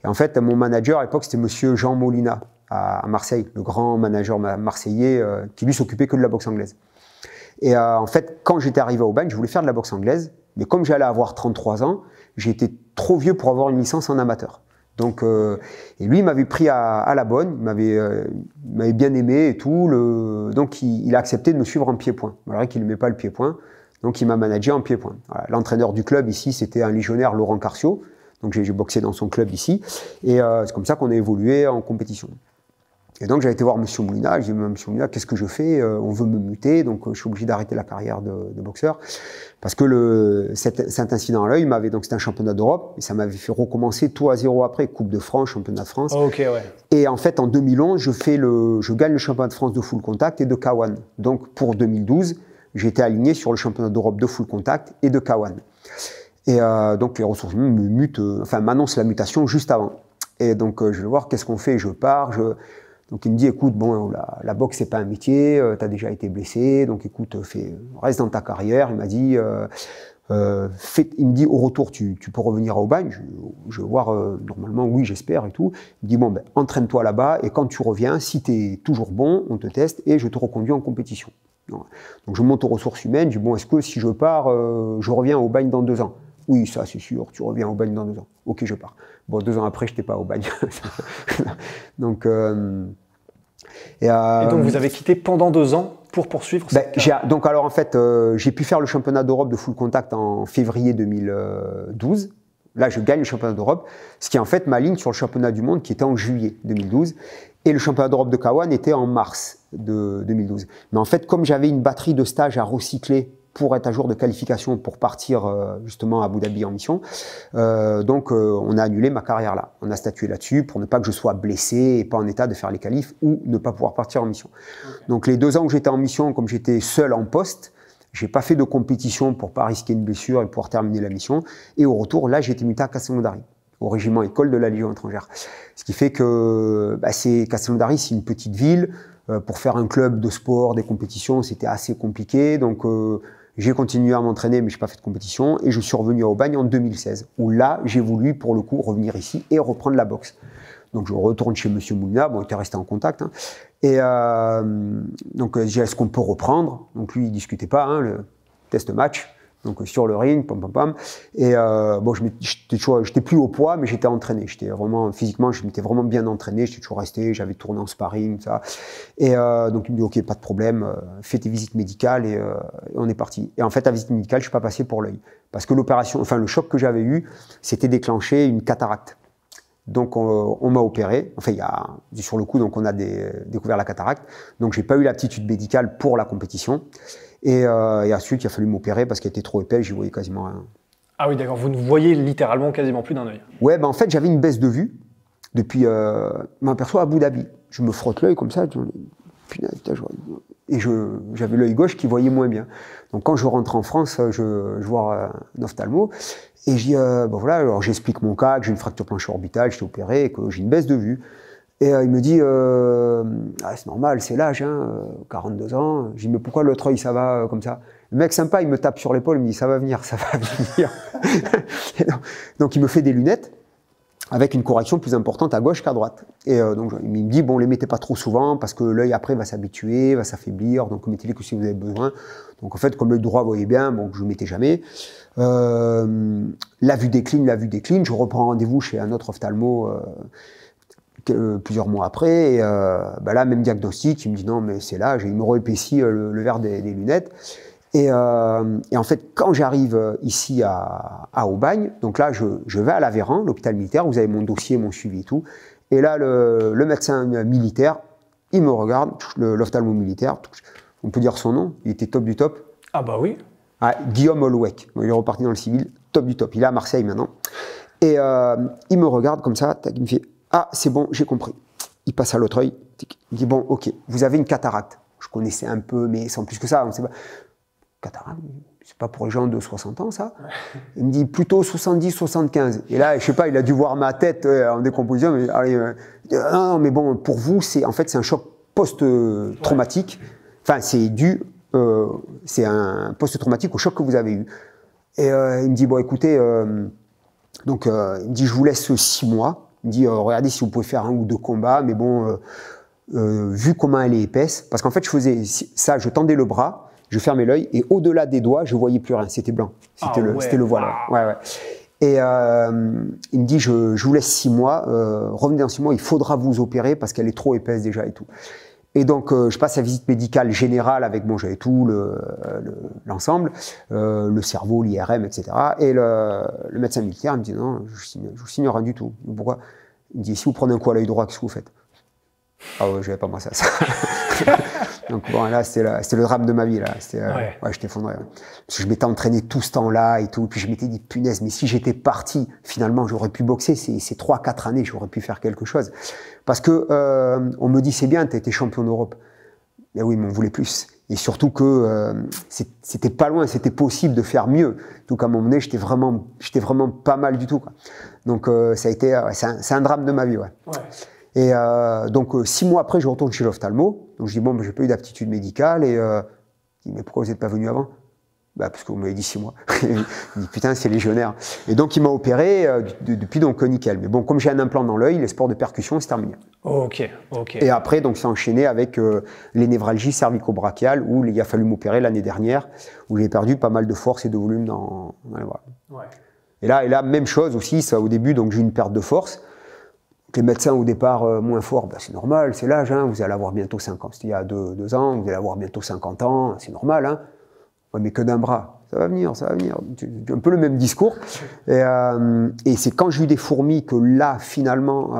Et en fait, mon manager à l'époque, c'était monsieur Jean Molina, à Marseille, le grand manager marseillais, qui lui s'occupait que de la boxe anglaise. Et en fait, quand j'étais arrivé au Aubagne, je voulais faire de la boxe anglaise. Mais comme j'allais avoir 33 ans, j'étais trop vieux pour avoir une licence en amateur. Donc, et lui, il m'avait pris à la bonne, il m'avait bien aimé et tout. Donc, il a accepté de me suivre en pied-point. Malgré qu'il n'aimait pas le pied-point. Donc, il m'a managé en pied-point. Voilà. L'entraîneur du club ici, c'était un légionnaire, Laurent Carcio. Donc, j'ai boxé dans son club ici. Et c'est comme ça qu'on a évolué en compétition. Et donc, j'avais été voir M. Moulina. Je dis, M. Moulina, qu'est-ce que je fais? On veut me muter, donc je suis obligé d'arrêter la carrière de boxeur. Parce que cet incident à l'œil donc c'était un championnat d'Europe, et ça m'avait fait recommencer tout à zéro après, Coupe de France, championnat de France. Oh, okay, ouais. Et en fait, en 2011, je gagne le championnat de France de full contact et de K1. Donc, pour 2012, j'ai été aligné sur le championnat d'Europe de full contact et de K1. Et donc, les ressources humaines m'annoncent la mutation juste avant. Et donc, je vais voir qu'est-ce qu'on fait, je pars, Donc il me dit, écoute, bon, la boxe c'est pas un métier, tu as déjà été blessé, donc écoute, reste dans ta carrière. Il m'a dit, il me dit, au retour, tu peux revenir à Aubagne. Je vais voir, normalement, oui, j'espère et tout. Il me dit, bon, ben, entraîne-toi là-bas et quand tu reviens, si tu es toujours bon, on te teste et je te reconduis en compétition. Donc je monte aux ressources humaines, je dis, bon, est-ce que si je pars, je reviens à Aubagne dans 2 ans? Oui, ça c'est sûr, tu reviens à Aubagne dans 2 ans. Ok, je pars. Bon, 2 ans après, je n'étais pas à Aubagne. Donc, et donc vous avez quitté pendant 2 ans pour poursuivre donc alors en fait, j'ai pu faire le championnat d'Europe de full contact en février 2012. Là, je gagne le championnat d'Europe, ce qui en fait m'aligne sur le championnat du monde qui était en juillet 2012. Et le championnat d'Europe de K1 était en mars de 2012. Mais en fait, comme j'avais une batterie de stages à recycler pour être à jour de qualification pour partir justement à Abu Dhabi en mission. Donc on a annulé ma carrière là. On a statué là-dessus pour ne pas que je sois blessé et pas en état de faire les qualifs ou ne pas pouvoir partir en mission. Okay. Donc les 2 ans que j'étais en mission, comme j'étais seul en poste, j'ai pas fait de compétition pour pas risquer une blessure et pouvoir terminer la mission. Et au retour, là, j'ai été muté à Castelnaudary, au régiment école de la Légion étrangère. Ce qui fait que Castelnaudary, c'est une petite ville. Pour faire un club de sport, des compétitions, c'était assez compliqué. Donc j'ai continué à m'entraîner, mais je n'ai pas fait de compétition. Et je suis revenu à Aubagne en 2016, où là, j'ai voulu, pour le coup, revenir ici et reprendre la boxe. Donc, je retourne chez M. Moulina. Bon, il était resté en contact. Hein. Et donc, j'ai dit, est-ce qu'on peut reprendre? Donc, lui, il ne discutait pas, hein, le test match. Donc sur le ring, pam pam pam. Et bon, j'étais plus au poids, mais j'étais entraîné. J'étais vraiment physiquement, je m'étais vraiment bien entraîné. J'étais toujours resté, j'avais tourné en sparring, ça. Et donc il me dit ok, pas de problème, fais tes visites médicales et on est parti. Et en fait, la visite médicale, je suis pas passé pour l'œil parce que l'opération, enfin le choc que j'avais eu, c'était déclenché une cataracte. Donc on m'a opéré, enfin sur le coup, donc on a découvert la cataracte, donc j'ai pas eu l'aptitude médicale pour la compétition, et ensuite il a fallu m'opérer parce qu'elle était trop épaisse, j'y voyais quasiment rien. Ah oui, d'accord, vous ne voyez littéralement quasiment plus d'un œil. Ouais, ben en fait j'avais une baisse de vue depuis, je m'aperçois à Abu Dhabi, je me frotte l'œil comme ça, et j'avais l'œil gauche qui voyait moins bien. Donc quand je rentre en France, je vois un ophtalmo, et je dis, ben voilà, alors j'explique mon cas, que j'ai une fracture planchaire orbitale, j'étais opéré, et que j'ai une baisse de vue. Et il me dit, ah, c'est normal, c'est l'âge, hein, 42 ans. Je dis, mais pourquoi l'autre œil, ça va comme ça? Le mec sympa, il me tape sur l'épaule, il me dit, ça va venir, ça va venir. Donc il me fait des lunettes, avec une correction plus importante à gauche qu'à droite. Et donc il me dit, bon, les mettez pas trop souvent, parce que l'œil après va s'habituer, va s'affaiblir, donc mettez-les que si vous avez besoin. Donc en fait, comme l'œil droit voyait bien, bon, je ne le mettais jamais. La vue décline, je reprends rendez-vous chez un autre ophtalmo plusieurs mois après, et là, même diagnostic, il me dit non, mais c'est l'âge, il me réépaissit le verre des lunettes. Et en fait, quand j'arrive ici à Aubagne, donc là, je vais à l'Aveyran, l'hôpital militaire, vous avez mon dossier, mon suivi et tout, et là, le médecin militaire, il me regarde, l'ophtalmo militaire, on peut dire son nom, il était top du top. Ah bah oui. Ah, Guillaume Holouek, il est reparti dans le civil, top du top, il est à Marseille maintenant. Et il me regarde comme ça, il me fait « Ah, c'est bon, j'ai compris ». Il passe à l'autre œil, il dit « Bon, ok, vous avez une cataracte ». Je connaissais un peu, mais sans plus que ça, on ne sait pas. Cataracte, c'est pas pour les gens de 60 ans, ça. Il me dit plutôt 70, 75. Et là, je sais pas, il a dû voir ma tête en décomposition, mais allez, non, mais bon, pour vous, c'est un choc post-traumatique. Enfin, c'est un post-traumatique au choc que vous avez eu. Et il me dit, bon, écoutez, donc, il me dit, je vous laisse 6 mois. Il me dit, regardez si vous pouvez faire 1 ou 2 combats, mais bon, vu comment elle est épaisse, parce qu'en fait, je faisais ça, je tendais le bras, je fermais l'œil, et au-delà des doigts, je voyais plus rien. C'était blanc. C'était le voile. Wow. Ouais. Et il me dit, je vous laisse 6 mois, revenez dans 6 mois, il faudra vous opérer parce qu'elle est trop épaisse déjà et tout. Et donc, je passe la visite médicale générale avec, bon, j'avais tout l'ensemble, le cerveau, l'IRM, etc. Et le médecin militaire me dit, non, je vous signe rien du tout. Pourquoi? Il me dit, si vous prenez un coup à l'œil droit, qu'est-ce que vous faites? Ah ouais, j'avais pas pensé à ça. Donc bon, là, c'était le drame de ma vie, là. Ouais, j'étais effondré. Ouais. Parce que je m'étais entraîné tout ce temps-là et tout. Puis je m'étais dit, punaise, mais si j'étais parti, finalement, j'aurais pu boxer. Ces 3-4 années, j'aurais pu faire quelque chose. Parce que on me dit, c'est bien, t'as été champion d'Europe. Mais oui, mais on voulait plus. Et surtout que c'était pas loin, c'était possible de faire mieux. Donc à un moment donné, j'étais vraiment pas mal du tout, quoi. Donc ça a été, c'est un drame de ma vie, ouais. Et donc 6 mois après, je retourne chez l'ophtalmo. Donc je dis, bon, j'ai pas eu d'aptitude médicale. Et il dit, mais pourquoi vous n'êtes pas venu avant? Bah, parce que vous m'avez dit 6 mois. Il dit, putain, c'est légionnaire. Et donc il m'a opéré depuis, donc nickel. Mais bon, comme j'ai un implant dans l'œil, les sports de percussion, c'est terminé. Ok. Et après, donc c'est enchaîné avec les névralgies cervico-brachiales, où il a fallu m'opérer l'année dernière, où j'ai perdu pas mal de force et de volume dans les bras. Ouais. Et là, même chose aussi, ça, au début, donc j'ai une perte de force. Les médecins au départ moins forts, bah, c'est normal, c'est l'âge, hein, vous allez avoir bientôt 50, c'était il y a 2 ans, vous allez avoir bientôt 50 ans, c'est normal, hein. Ouais, mais que d'un bras, ça va venir, un peu le même discours. Et c'est quand j'ai eu des fourmis que là, finalement,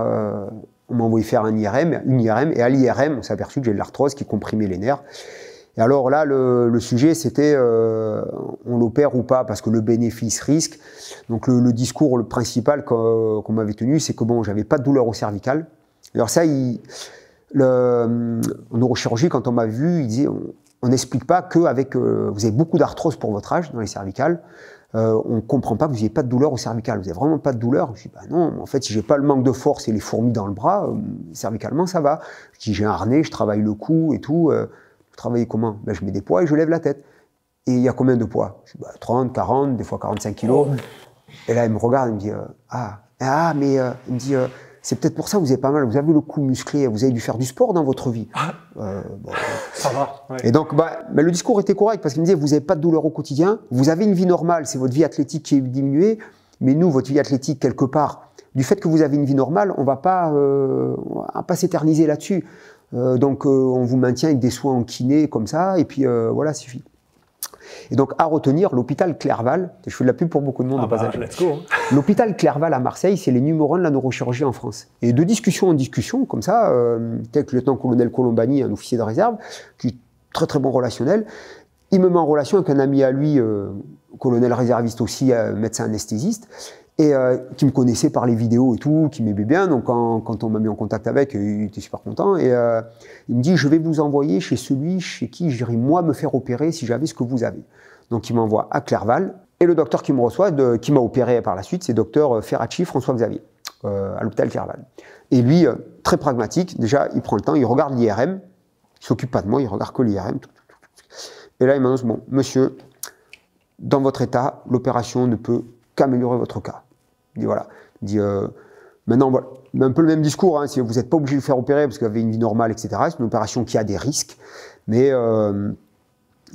on m'a envoyé faire une IRM, et à l'IRM, on s'est aperçu que j'ai de l'arthrose qui comprimait les nerfs. Et alors là, le sujet, c'était on l'opère ou pas, parce que le bénéfice-risque. Donc le discours le principal qu'on m'avait tenu, c'est que bon, j'avais pas de douleur au cervical. Alors ça, en neurochirurgie, quand on m'a vu, il disait on n'explique pas qu'avec vous avez beaucoup d'arthrose pour votre âge dans les cervicales. On ne comprend pas que vous n'ayez pas de douleur au cervical. Vous n'avez vraiment pas de douleur? Je dis, bah non, en fait, si j'ai pas le manque de force et les fourmis dans le bras, cervicalement, ça va. Je dis, j'ai un harnais, je travaille le cou et tout. Vous travaillez comment? Ben, je mets des poids et je lève la tête. Et il y a combien de poids? Je dis, bah, 30, 40, des fois 45 kilos. Et là, il me regarde, il me dit, mais il me dit, C'est peut-être pour ça que vous avez pas mal, vous avez le cou musclé, vous avez dû faire du sport dans votre vie. Bon, ça va. Ouais. Et donc, mais le discours était correct parce qu'il me disait, vous n'avez pas de douleur au quotidien, vous avez une vie normale, c'est votre vie athlétique qui est diminuée, mais nous, votre vie athlétique, quelque part, du fait que vous avez une vie normale, on ne va pas s'éterniser là-dessus. Donc, on vous maintient avec des soins en kiné, comme ça, et puis voilà, c'est suffit. Et donc, à retenir, l'hôpital Clerval, je fais de la pub pour beaucoup de monde au passage. Let's go. L'hôpital Clerval à Marseille, c'est les numéros 1 de la neurochirurgie en France. Et de discussion en discussion, comme ça, tel que le lieutenant-colonel Colombani, un officier de réserve, qui est très très bon relationnel, il me met en relation avec un ami à lui, colonel réserviste aussi, médecin anesthésiste, et qui me connaissait par les vidéos et tout, qui m'aimait bien. Donc quand on m'a mis en contact avec, il était super content. Et il me dit, je vais vous envoyer chez celui chez qui j'irai moi me faire opérer si j'avais ce que vous avez. Donc il m'envoie à Clerval. Et le docteur qui me reçoit, qui m'a opéré par la suite, c'est docteur Ferracci, François Xavier, à l'hôpital Clerval. Et lui, très pragmatique, déjà, il prend le temps, il regarde l'IRM, il s'occupe pas de moi, il regarde que l'IRM. Et là, il m'annonce, bon, monsieur, dans votre état, l'opération ne peut qu'améliorer votre cas. Il dit voilà. Il dit maintenant, voilà, un peu le même discours, hein, si vous n'êtes pas obligé de faire opérer parce que vous avez une vie normale, etc. C'est une opération qui a des risques, mais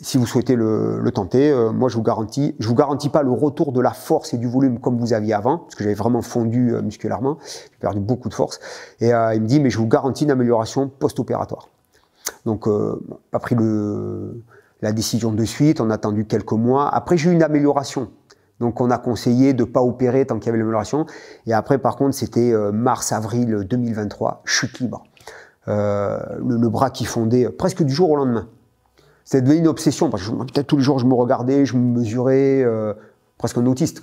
si vous souhaitez le tenter, moi je vous garantis pas le retour de la force et du volume comme vous aviez avant, parce que j'avais vraiment fondu musculairement, j'ai perdu beaucoup de force. Et il me dit, mais je vous garantis une amélioration post-opératoire. Donc, pas pris la décision de suite, on a attendu quelques mois. Après, j'ai eu une amélioration. Donc, on a conseillé de ne pas opérer tant qu'il y avait l'amélioration. Et après, par contre, c'était mars-avril 2023, chute libre. Le bras qui fondait presque du jour au lendemain. C'était devenu une obsession, parce que peut-être tous les jours, je me regardais, je me mesurais, presque un autiste.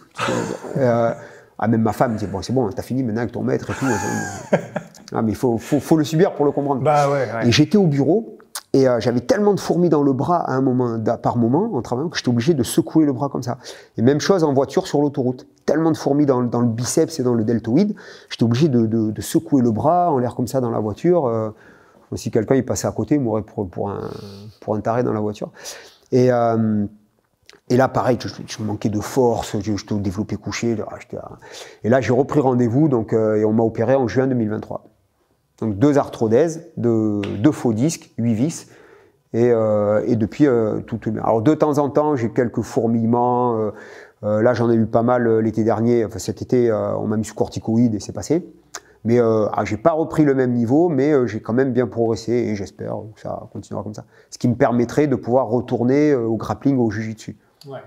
Même ma femme me disait, bon, c'est bon, t'as fini maintenant avec ton maître et tout. Ah, mais il faut le subir pour le comprendre. Bah ouais. Et j'étais au bureau, et j'avais tellement de fourmis dans le bras à un moment, par moment, en travaillant, que j'étais obligé de secouer le bras comme ça. Et même chose en voiture sur l'autoroute. Tellement de fourmis dans le biceps et dans le deltoïde, j'étais obligé de secouer le bras en l'air comme ça dans la voiture. Si quelqu'un il passait à côté, il mourrait pour un taré dans la voiture. Et là, pareil, je manquais de force, j'étais au développé couché. Et là, j'ai repris rendez-vous, donc, et on m'a opéré en juin 2023. Donc 2 arthrodèses, 2 faux disques, 8 vis, et depuis, tout est bien. Alors de temps en temps, j'ai quelques fourmillements. Là, j'en ai eu pas mal l'été dernier. Enfin, cet été, on m'a mis sous corticoïdes et c'est passé. Mais j'ai pas repris le même niveau, mais j'ai quand même bien progressé et j'espère que ça continuera comme ça. Ce qui me permettrait de pouvoir retourner au grappling, au jiu-jitsu. Ouais.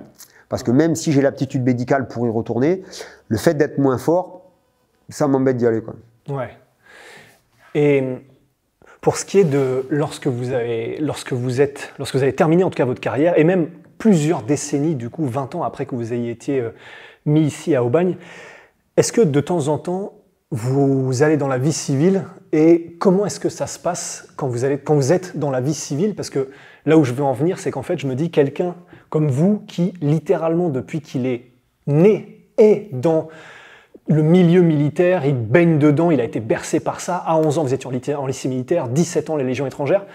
Parce que même si j'ai l'aptitude médicale pour y retourner, le fait d'être moins fort, ça m'embête d'y aller, quoi. Ouais. Et pour ce qui est de lorsque vous avez terminé en tout cas votre carrière, et même plusieurs décennies, du coup 20 ans après que vous ayez été mis ici à Aubagne, est-ce que de temps en temps vous allez dans la vie civile, et comment est-ce que ça se passe quand vous êtes dans la vie civile? Parce que là où je veux en venir, c'est qu'en fait, je me dis, quelqu'un comme vous, qui littéralement, depuis qu'il est né, est dans le milieu militaire, il baigne dedans, il a été bercé par ça. À 11 ans, vous étiez en lycée militaire, 17 ans, les légions étrangères.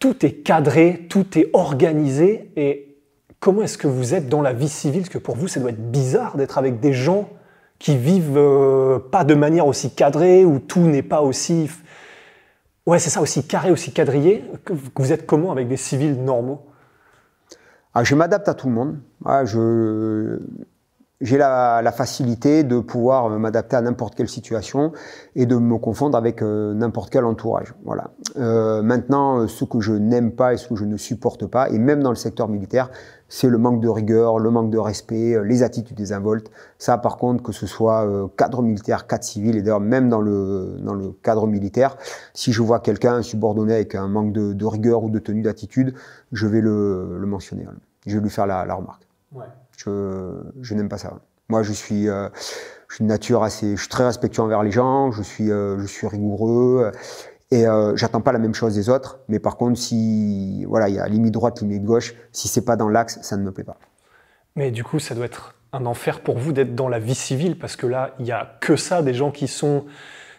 Tout est cadré, tout est organisé. Et comment est-ce que vous êtes dans la vie civile? Parce que pour vous, ça doit être bizarre d'être avec des gens qui vivent pas de manière aussi cadrée, où tout n'est pas aussi... Ouais, c'est ça, aussi carré, aussi quadrillé. Vous êtes comment avec des civils normaux? Je m'adapte à tout le monde. J'ai la facilité de pouvoir m'adapter à n'importe quelle situation et de me confondre avec n'importe quel entourage. Voilà. Maintenant, ce que je n'aime pas et ce que je ne supporte pas, et même dans le secteur militaire, c'est le manque de rigueur, le manque de respect, les attitudes désinvoltes. Ça, par contre, que ce soit cadre militaire, cadre civil, et d'ailleurs même dans le cadre militaire, si je vois quelqu'un subordonné avec un manque de rigueur ou de tenue d'attitude, je vais le mentionner. Je vais lui faire la remarque. Ouais. Je n'aime pas ça. Moi, je suis une nature je suis très respectueux envers les gens, je suis rigoureux, et j'attends pas la même chose des autres. Mais par contre, si voilà, il y a limite droite, limite gauche, si c'est pas dans l'axe, ça ne me plaît pas. Mais du coup, ça doit être un enfer pour vous d'être dans la vie civile, parce que là, il y a que ça, des gens qui sont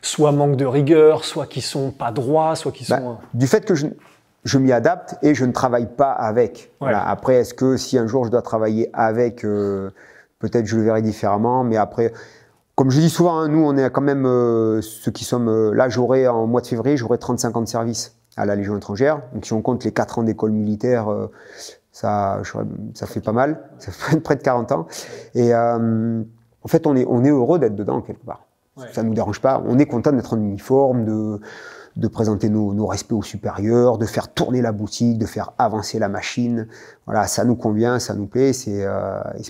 soit manque de rigueur, soit qui sont pas droits, soit qui sont... Du fait que je m'y adapte et je ne travaille pas avec. Ouais. Voilà. Après, est-ce que si un jour je dois travailler avec, peut-être je le verrai différemment, mais après, Comme je dis souvent, hein, nous, on est quand même ceux qui sommes... là, en mois de février, j'aurai 35 ans de service à la Légion étrangère. Donc, si on compte les 4 ans d'école militaire, ça fait pas mal. Ça fait près de 40 ans. Et en fait, on est heureux d'être dedans, quelque part. Ouais. Ça ne nous dérange pas. On est content d'être en uniforme, de présenter nos respects aux supérieurs, de faire tourner la boutique, de faire avancer la machine. Voilà, ça nous convient, ça nous plaît. C'est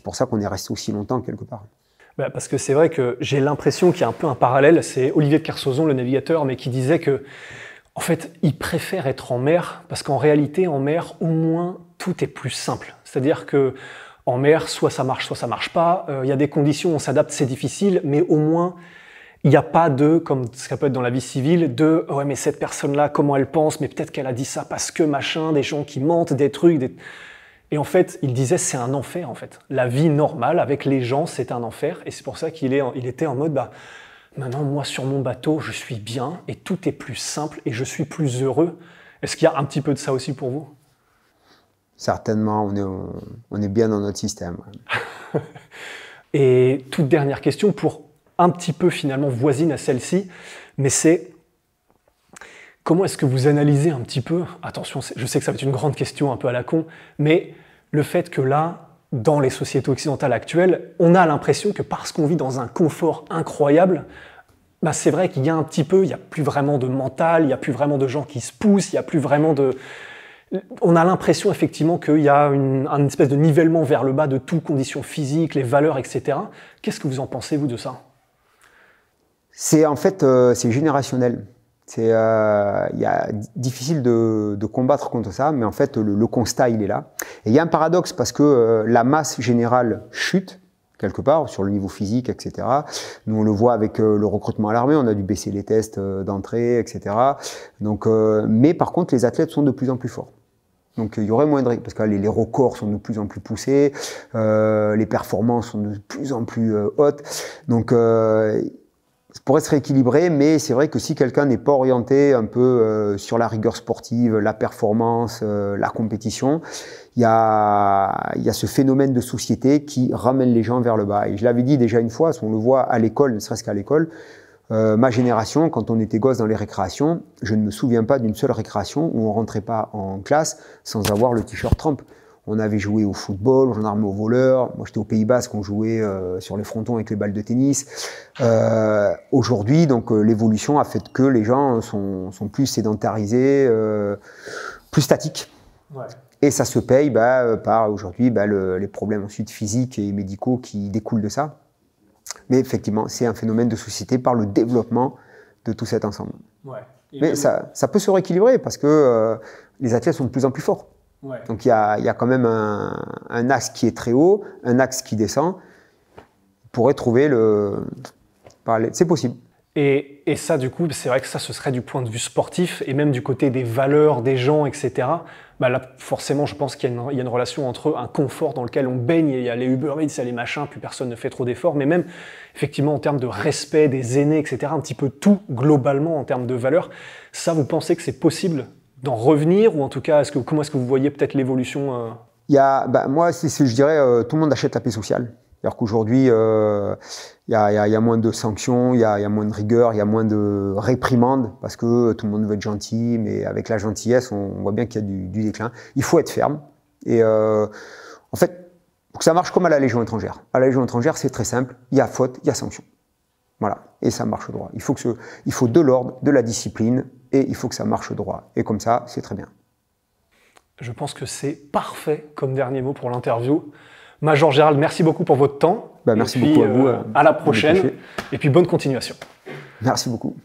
pour ça qu'on est resté aussi longtemps, quelque part. Bah parce que c'est vrai que j'ai l'impression qu'il y a un peu un parallèle. C'est Olivier de Kersauzon, le navigateur, mais qui disait que, en fait, il préfère être en mer parce qu'en réalité, en mer, au moins, tout est plus simple. C'est-à-dire que en mer, soit ça marche pas. Il y a des conditions, on s'adapte, c'est difficile, mais au moins, il n'y a pas de, comme ça peut être dans la vie civile, de « ouais, mais cette personne-là, comment elle pense? Mais peut-être qu'elle a dit ça parce que machin, des gens qui mentent, des trucs... » Et en fait, il disait c'est un enfer, en fait. La vie normale avec les gens, c'est un enfer. Et c'est pour ça qu'il était en mode bah, maintenant, moi, sur mon bateau, je suis bien et tout est plus simple et je suis plus heureux. Est-ce qu'il y a un petit peu de ça aussi pour vous? Certainement, on est bien dans notre système. Et toute dernière question, pour un petit peu finalement voisine à celle-ci, mais c'est comment est-ce que vous analysez un petit peu, attention, je sais que ça va être une grande question un peu à la con, mais le fait que là, dans les sociétés occidentales actuelles, on a l'impression que parce qu'on vit dans un confort incroyable, bah c'est vrai qu'il y a un petit peu, il n'y a plus vraiment de mental, il n'y a plus vraiment de gens qui se poussent, il n'y a plus vraiment de... On a l'impression effectivement qu'il y a une espèce de nivellement vers le bas de tout, conditions physiques, les valeurs, etc. Qu'est-ce que vous en pensez, vous, de ça? C'est en fait, c'est générationnel. C'est difficile de combattre contre ça, mais en fait, le constat, il est là. Et il y a un paradoxe parce que la masse générale chute, quelque part, sur le niveau physique, etc. Nous, on le voit avec le recrutement à l'armée, on a dû baisser les tests d'entrée, etc. Donc, mais par contre, les athlètes sont de plus en plus forts. Donc il y aurait moins de... Parce que les records sont de plus en plus poussés, les performances sont de plus en plus hautes. Donc ça pourrait se rééquilibrer, mais c'est vrai que si quelqu'un n'est pas orienté un peu sur la rigueur sportive, la performance, la compétition, il y a ce phénomène de société qui ramène les gens vers le bas. Et je l'avais dit déjà une fois, on le voit à l'école, ne serait-ce qu'à l'école, ma génération, quand on était gosse dans les récréations, je ne me souviens pas d'une seule récréation où on rentrait pas en classe sans avoir le t-shirt Trump. On avait joué au football, aux gendarmes, aux voleurs. Moi, j'étais au Pays Basque, on jouait sur les frontons avec les balles de tennis. Aujourd'hui, donc l'évolution a fait que les gens sont plus sédentarisés, plus statiques. Ouais. Et ça se paye par aujourd'hui les problèmes ensuite physiques et médicaux qui découlent de ça. Mais effectivement, c'est un phénomène de société par le développement de tout cet ensemble. Ouais. Mais ça peut se rééquilibrer parce que les athlètes sont de plus en plus forts. Ouais. Donc il y a quand même un axe qui est très haut, un axe qui descend. On pourrait trouver c'est possible. Et ça, du coup, c'est vrai que ça, ce serait du point de vue sportif et même du côté des valeurs des gens, etc. Bah là, forcément, je pense qu'il y a une relation entre un confort dans lequel on baigne, il y a les Uber Eats, il y a les machins, plus personne ne fait trop d'efforts, mais même, effectivement, en termes de respect des aînés, etc., un petit peu tout, globalement, en termes de valeurs, ça, vous pensez que c'est possible d'en revenir, ou en tout cas, comment est-ce que vous voyez peut-être l'évolution moi, je dirais, tout le monde achète la paix sociale. C'est-à-dire qu'aujourd'hui, il y a moins de sanctions, il y a moins de rigueur, il y a moins de réprimandes, parce que tout le monde veut être gentil, mais avec la gentillesse, on voit bien qu'il y a du déclin. Il faut être ferme. Et en fait, pour que ça marche comme à la Légion étrangère. À la Légion étrangère, c'est très simple, il y a faute, il y a sanction. Voilà, et ça marche droit. Il faut de l'ordre, de la discipline, et il faut que ça marche droit. Et comme ça, c'est très bien. Je pense que c'est parfait comme dernier mot pour l'interview. Major Gérald, merci beaucoup pour votre temps. Merci beaucoup à vous. À la prochaine. Et puis bonne continuation. Merci beaucoup.